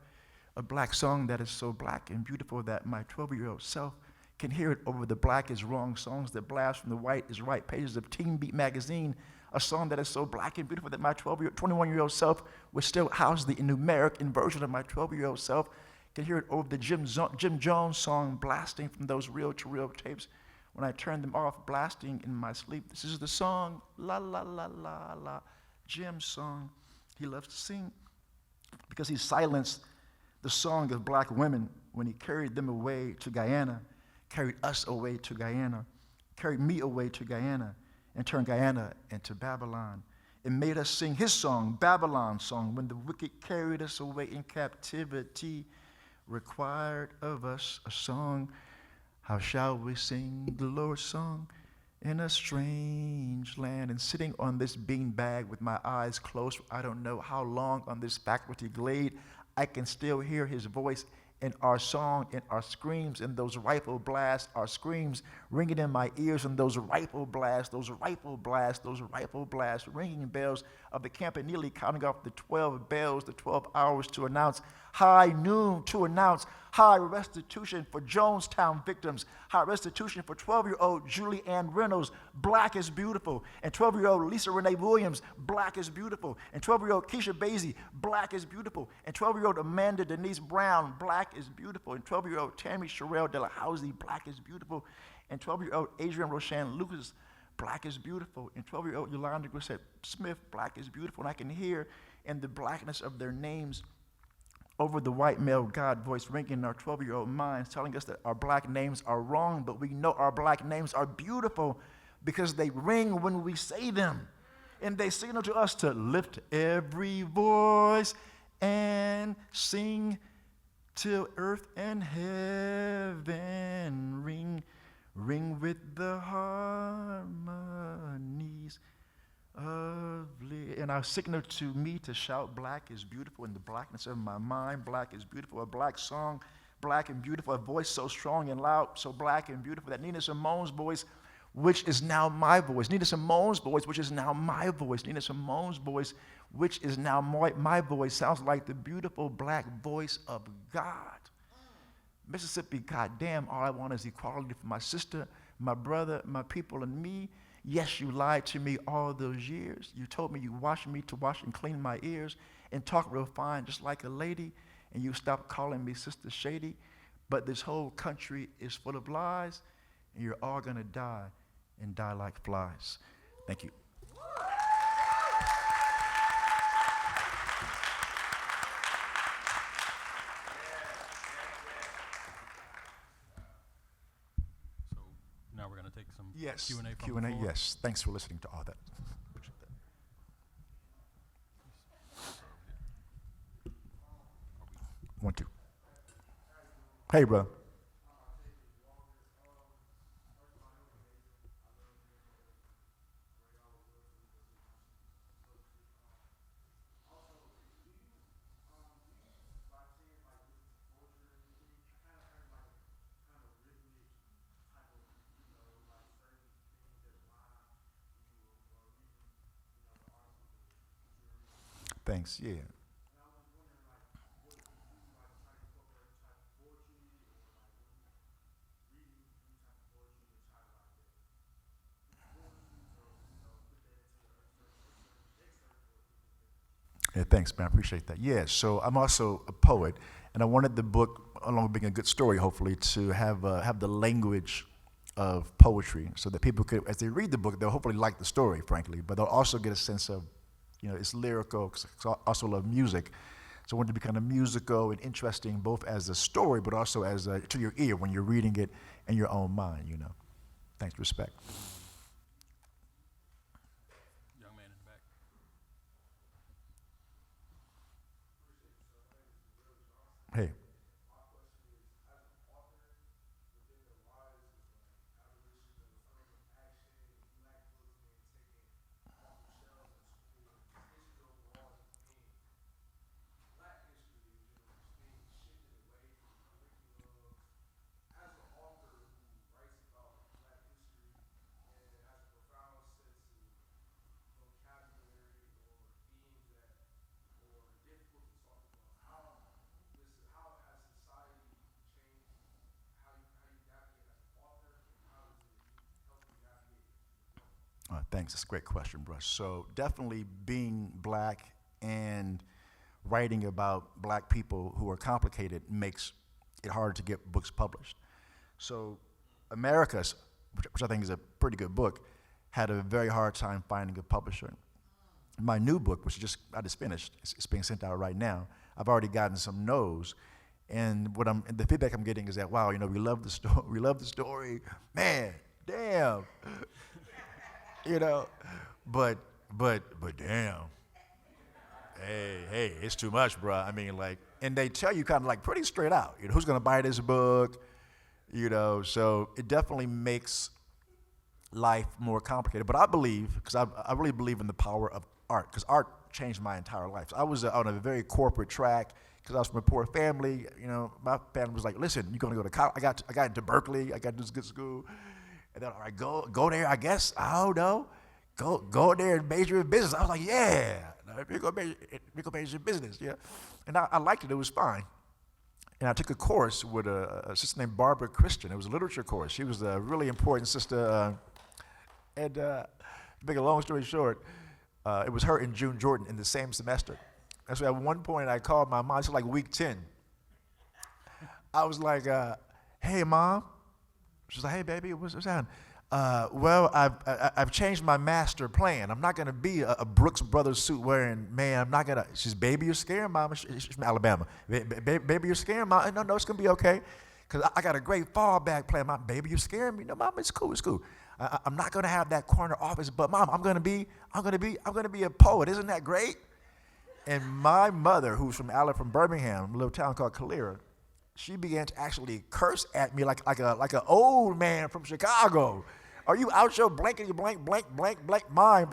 a black song that is so black and beautiful that my 12-year-old self can hear it over the Black is Wrong songs that blast from the White is Right pages of Teen Beat magazine, a song that is so black and beautiful that my 21-year-old self would still house the numeric inversion of my 12-year-old self, can hear it over the Jim Jones song blasting from those reel-to-reel tapes when I turn them off, blasting in my sleep. This is the song, la la la la la, Jim's song he loves to sing, because he silenced the song of black women when he carried them away to Guyana, carried us away to Guyana, carried me away to Guyana, and turned Guyana into Babylon. It made us sing his song, Babylon's song, when the wicked carried us away in captivity, required of us a song. How shall we sing the Lord's song in a strange land? And sitting on this beanbag with my eyes closed, I don't know how long on this faculty glade, I can still hear his voice in our song, in our screams, in those rifle blasts, our screams ringing in my ears, and those rifle blasts, those rifle blasts, those rifle blasts, ringing bells of the Campanile, counting off the 12 bells, the 12 hours to announce high noon, to announce high restitution for Jonestown victims, high restitution for 12-year-old Julie Ann Reynolds, Black is Beautiful, and 12-year-old Lisa Renee Williams, Black is Beautiful, and 12-year-old Keisha Basie, Black is Beautiful, and 12-year-old Amanda Denise Brown, Black is Beautiful, and 12-year-old Tammy Sherelle Delahousey, Black is Beautiful, and 12-year-old Adrienne Roshan Lucas, Black is Beautiful, and 12-year-old Yolanda Grissett Smith, Black is Beautiful, and I can hear in the blackness of their names over the white male God voice ringing in our 12-year-old minds, telling us that our black names are wrong, but we know our black names are beautiful because they ring when we say them. And they signal to us to lift every voice and sing till earth and heaven ring, ring with the harmonies of and our signal to me to shout, Black is Beautiful, in the blackness of my mind. Black is Beautiful, a black song, black and beautiful, a voice so strong and loud, so black and beautiful that Nina Simone's voice, which is now my voice, Nina Simone's voice, which is now my voice, Nina Simone's voice, which is now my voice, sounds like the beautiful black voice of God. Mississippi, goddamn, all I want is equality for my sister, my brother, my people, and me. Yes, you lied to me all those years. You told me you washed me to wash and clean my ears and talk real fine just like a lady, and you stopped calling me Sister Shady. But this whole country is full of lies, and you're all gonna die and die like flies. Thank you. Yes. Q&A from the Q&A, floor? yes. Thanks for listening to all that. Appreciate that. 1, 2. Hey, bro. Thanks. Yeah. Yeah, thanks, man. I appreciate that. Yeah, so I'm also a poet, and I wanted the book, along with being a good story, hopefully, to have the language of poetry, so that people could, as they read the book, they'll hopefully like the story, frankly, but they'll also get a sense of, it's lyrical. 'Cause I also love music, so I wanted to be kind of musical and interesting, both as a story, but also as to your ear when you're reading it in your own mind. Thanks, respect. Young man in the back. Hey. Thanks. That's a great question, Bruce. So definitely being black and writing about black people who are complicated makes it harder to get books published. So America's, which I think is a pretty good book, had a very hard time finding a publisher. My new book, which I just finished, it's being sent out right now. I've already gotten some no's, and the feedback I'm getting is that, wow, we love the story, man, damn. But damn, hey, it's too much, bro. I mean, and they tell you kind of pretty straight out, who's gonna buy this book, so it definitely makes life more complicated. But I believe, because I really believe in the power of art, because art changed my entire life. So I was on a very corporate track, because I was from a poor family. My family was like, listen, you're gonna go to college. I got into Berkeley, I got to this good school. And then, all right, go there, I guess. I don't know. Go there and major in business. I was like, yeah. We go major in business, yeah. And I liked it. It was fine. And I took a course with a sister named Barbara Christian. It was a literature course. She was a really important sister. And to make a long story short, it was her and June Jordan in the same semester. And so at one point, I called my mom. This was like week 10. I was like, hey, Mom. She's like, hey, baby, what's happening? Well, I've changed my master plan. I'm not going to be a Brooks Brothers suit wearing man. I'm not going to. She's, baby, you're scared, Mama. She's from Alabama. Baby, you're scared, Mama. No, it's going to be okay. Because I got a great fallback plan. Mom, baby, you're scaring me. No, Mama, it's cool. I'm not going to have that corner office, but Mom, I'm going to be a poet. Isn't that great? And my mother, who's from Birmingham, a little town called Calera, she began to actually curse at me like an old man from Chicago. Are you out your blankety blank mind? Blank mind.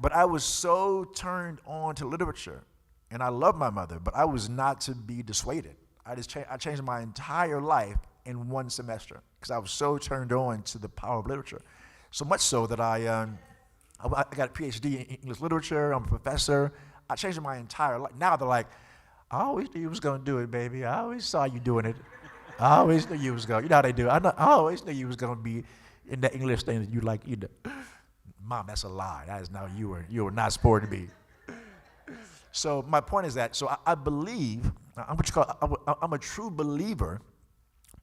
But I was so turned on to literature, and I love my mother, but I was not to be dissuaded. I changed my entire life in one semester because I was so turned on to the power of literature. So much so that I got a PhD in English literature. I'm a professor. I changed my entire life. Now they're like, I always knew you was going to do it, baby. I always saw you doing it. I always knew you was going to. You know how they do. I always knew you was going to be in that English thing that you like. Mom, that's a lie. That is not, you were not supposed to be. So my point is that, so I believe, I'm a true believer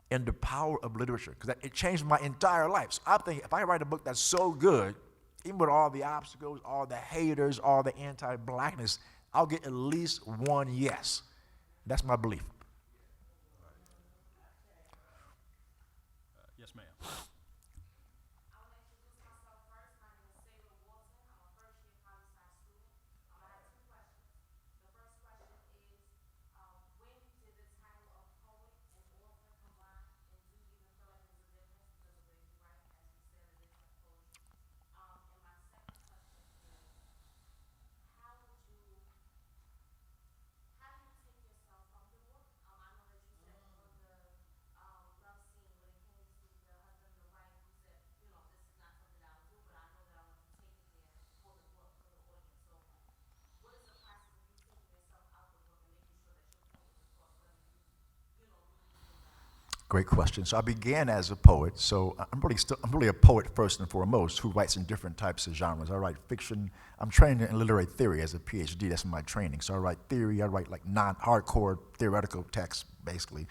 in the power of literature because it changed my entire life. So I think if I write a book that's so good, even with all the obstacles, all the haters, all the anti-blackness, I'll get at least one yes. That's my belief. Great question. So I began as a poet. So I'm really a poet first and foremost, who writes in different types of genres. I write fiction. I'm trained in literary theory as a PhD. That's my training. So I write theory. I write like non-hardcore theoretical texts, basically.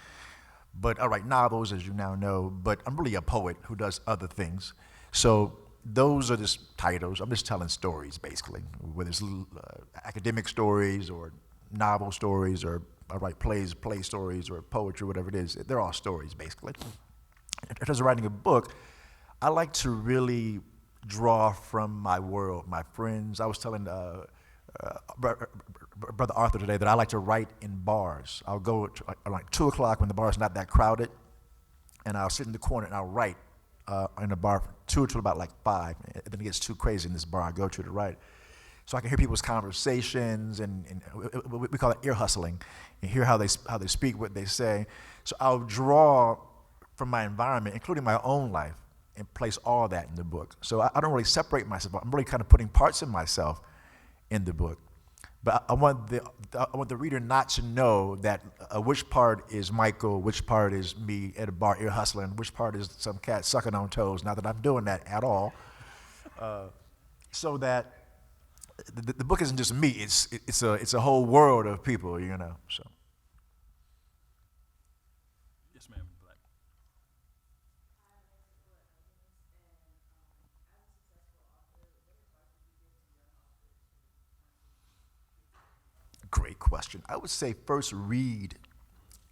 But I write novels, as you now know. But I'm really a poet who does other things. So those are just titles. I'm just telling stories, basically, whether it's academic stories or novel stories, or I write plays, play stories, or poetry, whatever it is. They're all stories, basically. In terms of writing a book, I like to really draw from my world, my friends. I was telling Brother Arthur today that I like to write in bars. I'll go to like 2 o'clock when the bar's not that crowded, and I'll sit in the corner and I'll write in a bar from 2 till about like 5. And then it gets too crazy in this bar I go to write. So I can hear people's conversations, and we call it ear hustling, and hear how they speak, what they say. So I'll draw from my environment, including my own life, and place all that in the book. So I don't really separate myself. I'm really kind of putting parts of myself in the book. But I want the reader not to know that which part is Michael, which part is me at a bar ear hustling, which part is some cat sucking on toes. Not that I'm doing that at all. So that the book isn't just me. It's a whole world of people, you know. So. Yes, ma'am. Black. Great question. I would say first read,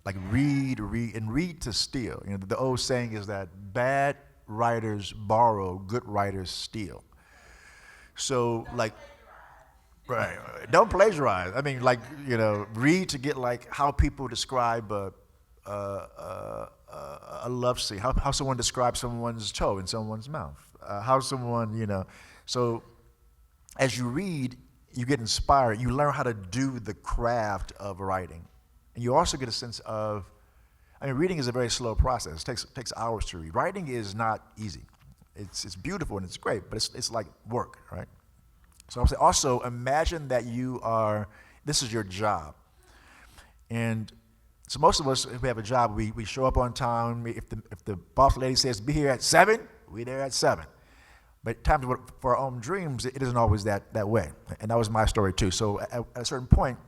like read, and read to steal. You know, the old saying is that bad writers borrow, good writers steal. So like, right, don't plagiarize. I mean, like, you know, read to get like how people describe a love scene, how someone describes someone's toe in someone's mouth, how someone, you know. So as you read, you get inspired. You learn how to do the craft of writing. And you also get a sense of, I mean, reading is a very slow process. It takes hours to read. Writing is not easy. It's beautiful and it's great, but it's like work, right? So I would say also imagine that this is your job. And so most of us, if we have a job, we show up on time. If the boss lady says be here at 7, we're there at 7. But times for our own dreams, it isn't always that way. And that was my story too. So at a certain point,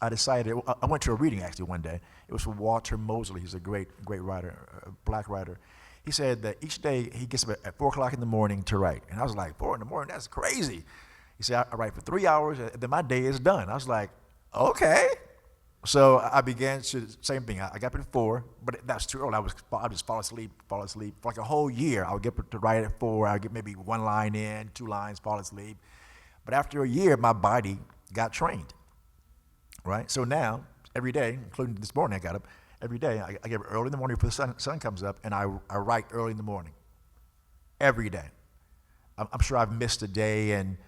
I decided, I went to a reading actually one day. It was from Walter Mosley. He's a great writer, a black writer. He said that each day he gets up at 4 o'clock in the morning to write. And I was like, 4 in the morning, that's crazy. He said, I write for 3 hours, and then my day is done. I was like, okay. So I began to, same thing. I got up at 4, but that's too early. I just fall asleep. For like a whole year, I would get to write at 4. I would get maybe 1 line in, 2 lines, fall asleep. But after a year, my body got trained, right? So now, every day, including this morning I got up, every day I get up early in the morning before the sun comes up, and I write early in the morning, every day. I'm sure I've missed a day in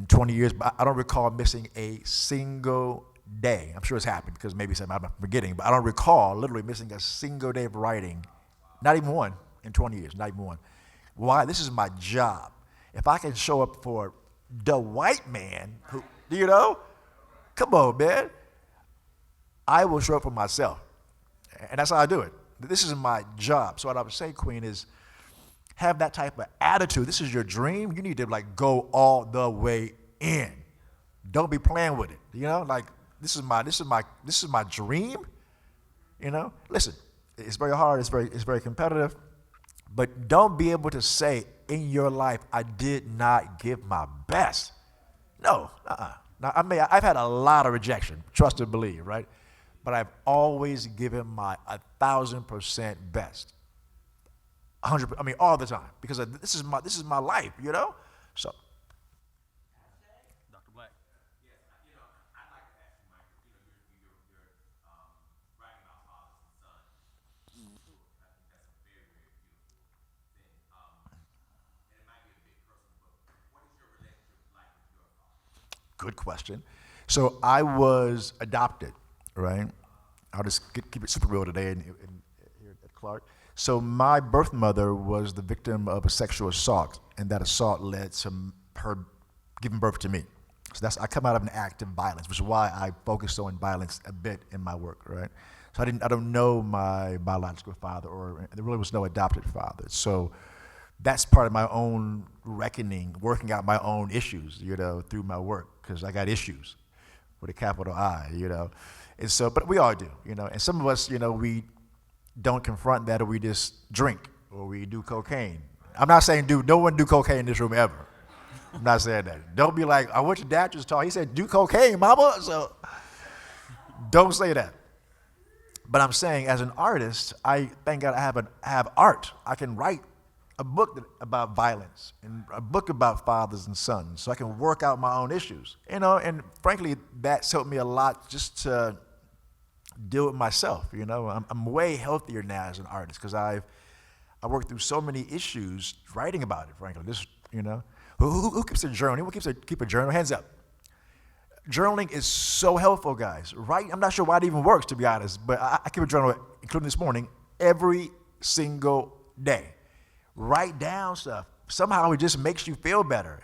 20 years, but I don't recall missing a single day. I'm sure it's happened because maybe I'm forgetting, but I don't recall literally missing a single day of writing, not even one in 20 years, not even one. Why? This is my job. If I can show up for the white man, who, you know, come on, man, I will show up for myself. And that's how I do it. This is my job. So what I would say, Queen, is have that type of attitude. This is your dream. You need to like go all the way in. Don't be playing with it. You know, like this is my dream. You know, listen, it's very hard. It's very competitive. But don't be able to say in your life, I did not give my best. No, Now, I've had a lot of rejection, trust and believe, right? But I've always given my 1,000% best. 100, I mean, all the time, because this is my life, you know? So. Dr. Black. Yes, I'd like to ask you, Mike, you're writing about fathers and sons. So I think that's a very, very beautiful thing. And it might be a bit personal, but what is your relationship like with your father? Good question. So I was adopted, right? I'll just keep it super real today here at Clark. So my birth mother was the victim of a sexual assault, and that assault led to her giving birth to me. So I come out of an act of violence, which is why I focused on violence a bit in my work, right? So I don't know my biological father, or there really was no adopted father. So that's part of my own reckoning, working out my own issues, through my work, because I got issues with a capital I, And so, but we all do, And some of us, we don't confront that, or we just drink, or we do cocaine. I'm not saying no one do cocaine in this room ever. I'm not saying that. Don't be like, I went to Datcher's talk. He said, do cocaine, mama. So don't say that. But I'm saying, as an artist, I thank God I have art. I can write a book about violence and a book about fathers and sons, so I can work out my own issues. And frankly, that's helped me a lot just to deal with myself. I'm way healthier now as an artist because I worked through so many issues writing about it. Frankly, who keeps a journal? Anyone keep a journal? Hands up. Journaling is so helpful, guys. Right? I'm not sure why it even works, to be honest, but I keep a journal, including this morning, every single day. Write down stuff. Somehow it just makes you feel better,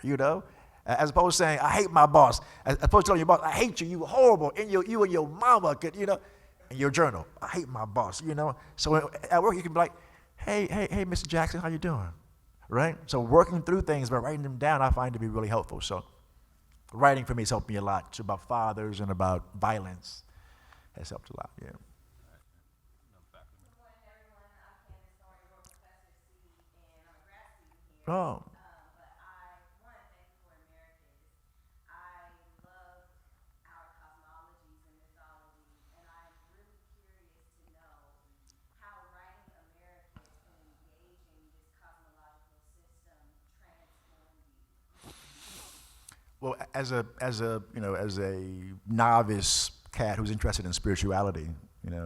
As opposed to saying, I hate my boss. As opposed to telling your boss, I hate you, you horrible, and you and your mama could, in your journal, I hate my boss, So at work you can be like, hey, Mr. Jackson, how you doing? Right? So working through things by writing them down, I find to be really helpful. So writing for me has helped me a lot, too, about fathers and about violence has helped a lot, yeah. Oh. But I want to thank you for Americans. I love our cosmologies and mythology, and I'm really curious to know how writing Americans and engaging this cosmological system transformed you. Well, as a novice cat who's interested in spirituality,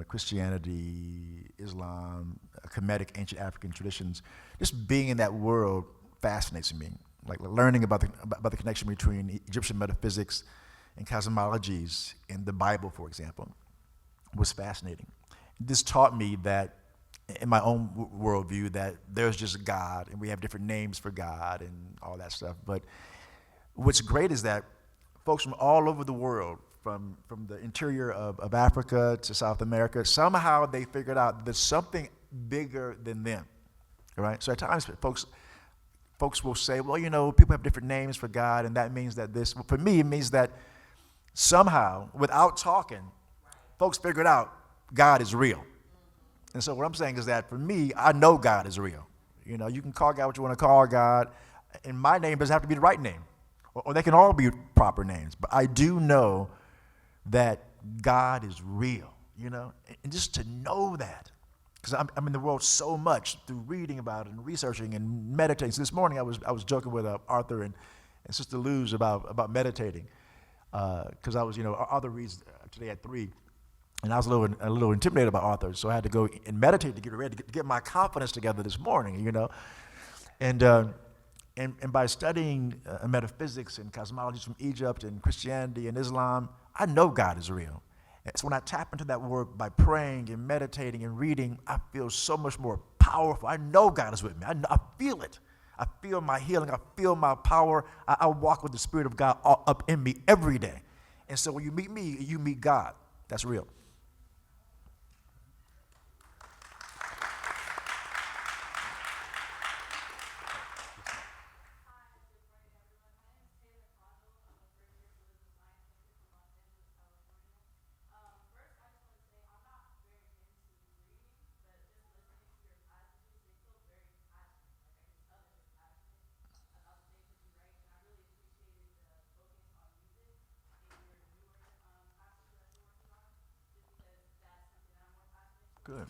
Christianity, Islam, Kemetic, ancient African traditions, just being in that world fascinates me. Like learning about the connection between Egyptian metaphysics and cosmologies in the Bible, for example, was fascinating. This taught me that, in my own worldview, that there's just God, and we have different names for God and all that stuff. But what's great is that folks from all over the world, from the interior of Africa to South America, somehow they figured out there's something bigger than them, right? So at times folks will say, well, people have different names for God, and that means that this. Well, for me, it means that somehow, without talking, folks figured out God is real. And so what I'm saying is that for me, I know God is real. You can call God what you want to call God, and my name doesn't have to be the right name, or they can all be proper names. But I do know that God is real, and just to know that, because I'm in the world so much through reading about it and researching and meditating. So this morning I was joking with Arthur and Sister Luz about meditating, because I was, Arthur reads today at 3, and I was a little intimidated by Arthur, so I had to go and meditate to get ready to get my confidence together this morning, And by studying metaphysics and cosmologies from Egypt and Christianity and Islam, I know God is real. And so when I tap into that word by praying and meditating and reading, I feel so much more powerful. I know God is with me. I feel it. I feel my healing. I feel my power. I walk with the Spirit of God up in me every day. And so when you meet me, you meet God. That's real. Good.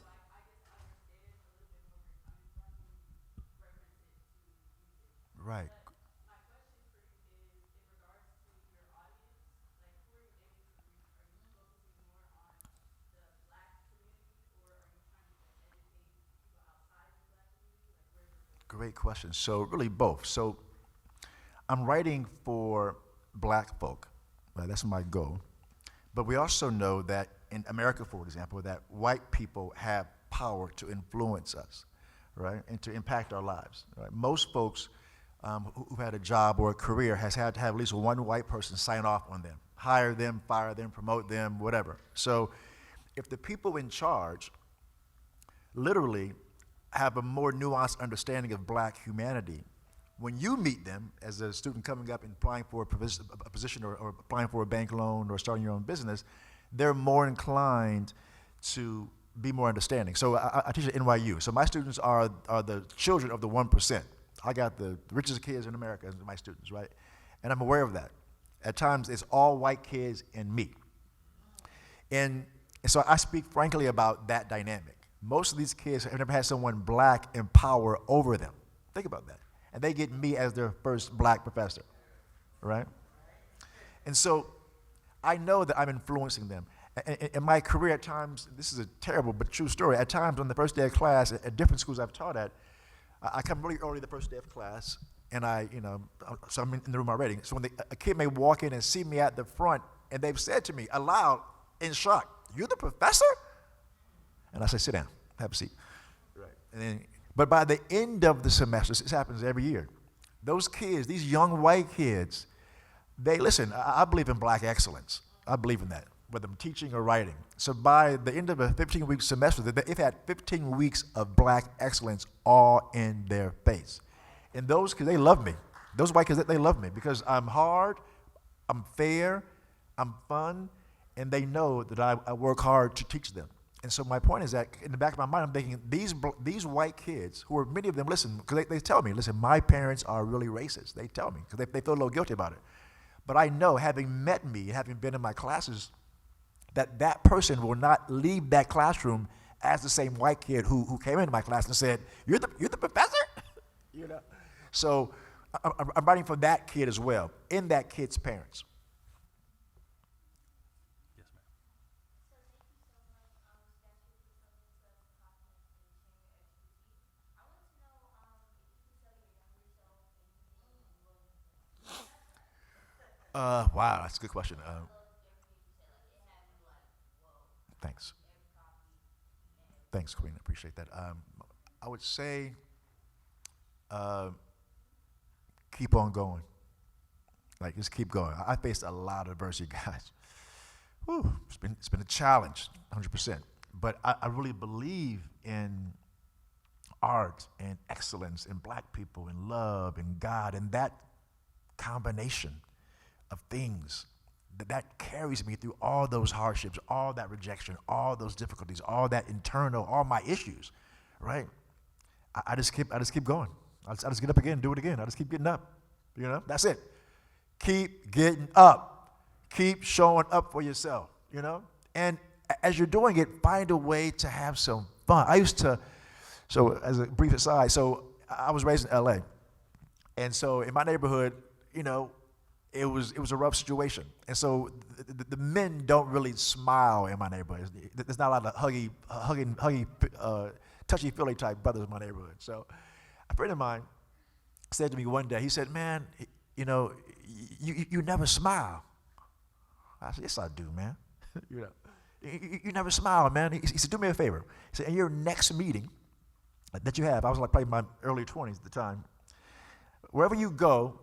Right. Great question. So really both. So I'm writing for black folk. That's my goal. But we also know that in America, for example, that white people have power to influence us, right, and to impact our lives. Right? Most folks who've had a job or a career has had to have at least one white person sign off on them, hire them, fire them, promote them, whatever. So if the people in charge literally have a more nuanced understanding of black humanity, when you meet them as a student coming up and applying for a position or applying for a bank loan or starting your own business, they're more inclined to be more understanding. So I teach at NYU. So my students are the children of the 1%. I got the richest kids in America as my students, right? And I'm aware of that. At times, it's all white kids and me. And so I speak frankly about that dynamic. Most of these kids have never had someone black in power over them. Think about that. And they get me as their first black professor, right? And so I know that I'm influencing them. In my career, at times, this is a terrible but true story. At times, on the first day of class, at different schools I've taught at, I come really early the first day of class, and so I'm in the room already. So when a kid may walk in and see me at the front, and they've said to me aloud, in shock, "You're the professor?" And I say, "Sit down, have a seat." Right. But by the end of the semester, this happens every year, those kids, these young white kids, they listen. I believe in black excellence. I believe in that, whether I'm teaching or writing. So by the end of a 15-week semester, they've had 15 weeks of black excellence all in their face. And those kids, they love me. Those white kids, they love me because I'm hard, I'm fair, I'm fun, and they know that I work hard to teach them. And so my point is that in the back of my mind, I'm thinking these white kids, who are many of them, listen, because they tell me, listen, my parents are really racist. They tell me because they feel a little guilty about it. But I know, having met me and having been in my classes, that person will not leave that classroom as the same white kid who came into my class and said, "You're the professor?" You know. So I'm writing for that kid as well, in that kid's parents. Yes, ma'am. Wow, that's a good question. Thanks. Thanks, Queen. I appreciate that. I would say keep on going. Like, just keep going. I faced a lot of adversity, guys. Whew, it's been a challenge, 100%. But I really believe in art and excellence and black people and love and God, and that combination of things that carries me through all those hardships, all that rejection, all those difficulties, all that internal, all my issues, right? I just keep going. I just get up again, do it again. I just keep getting up. You know, that's it. Keep getting up. Keep showing up for yourself, you know? And as you're doing it, find a way to have some fun. So as a brief aside, so I was raised in LA. And so in my neighborhood, you know, it was a rough situation. And so the men don't really smile in my neighborhood. There's not a lot of huggy, touchy-feely type brothers in my neighborhood. So a friend of mine said to me one day, he said, "Man, you know, you never smile." I said, "Yes, I do, man." You know, you never smile, man. He said, "Do me a favor." He said, "In your next meeting that you have," I was like probably in my early 20s at the time, "wherever you go,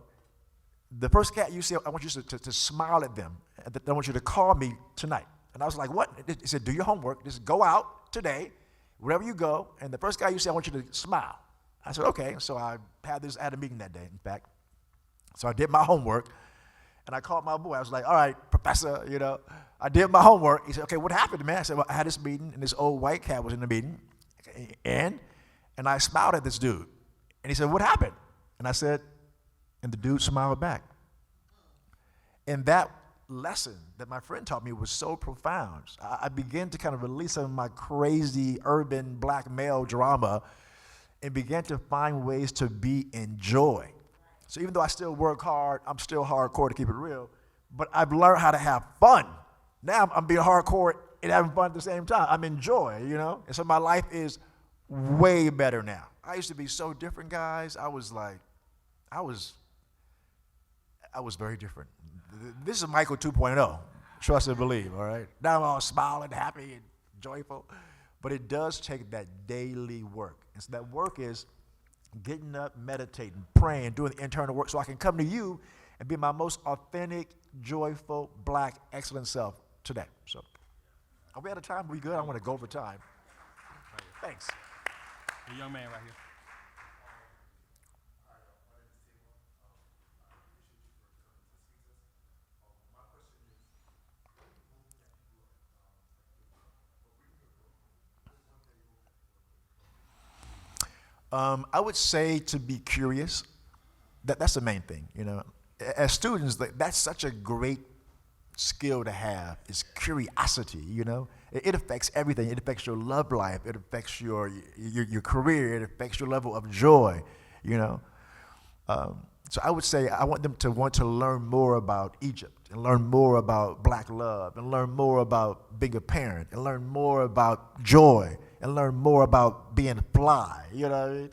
the first cat you see, I want you to smile at them. I want you to call me tonight." And I was like, "What?" He said, "Do your homework. Just go out today, wherever you go, and the first guy you see, I want you to smile." I said, "Okay." So I had a meeting that day, in fact. So I did my homework, and I called my boy. I was like, "All right, professor, you know, I did my homework." He said, "Okay, what happened, man?" I said, "Well, I had this meeting, and this old white cat was in the meeting, and I smiled at this dude." And he said, "What happened?" And I said, and the dude smiled back. And that lesson that my friend taught me was so profound. I began to kind of release some of my crazy urban black male drama and began to find ways to be in joy. So even though I still work hard, I'm still hardcore, to keep it real, but I've learned how to have fun. Now I'm being hardcore and having fun at the same time. I'm in joy, you know? And so my life is way better now. I used to be so different, guys. I was very different. This is Michael 2.0, trust and believe, all right? Now I'm all smiling, happy, and joyful. But it does take that daily work. And so that work is getting up, meditating, praying, doing the internal work so I can come to you and be my most authentic, joyful, black, excellent self today. So Are we out of time? We good? I want to go over time. Thanks. The young man right here. I would say to be curious. That's the main thing, you know. As students, that's such a great skill to have, is curiosity, you know. It affects everything. It affects your love life. It affects your career. It affects your level of joy, you know. So I would say I want them to want to learn more about Egypt and learn more about black love and learn more about being a parent and learn more about joy and learn more about being fly, you know what I mean?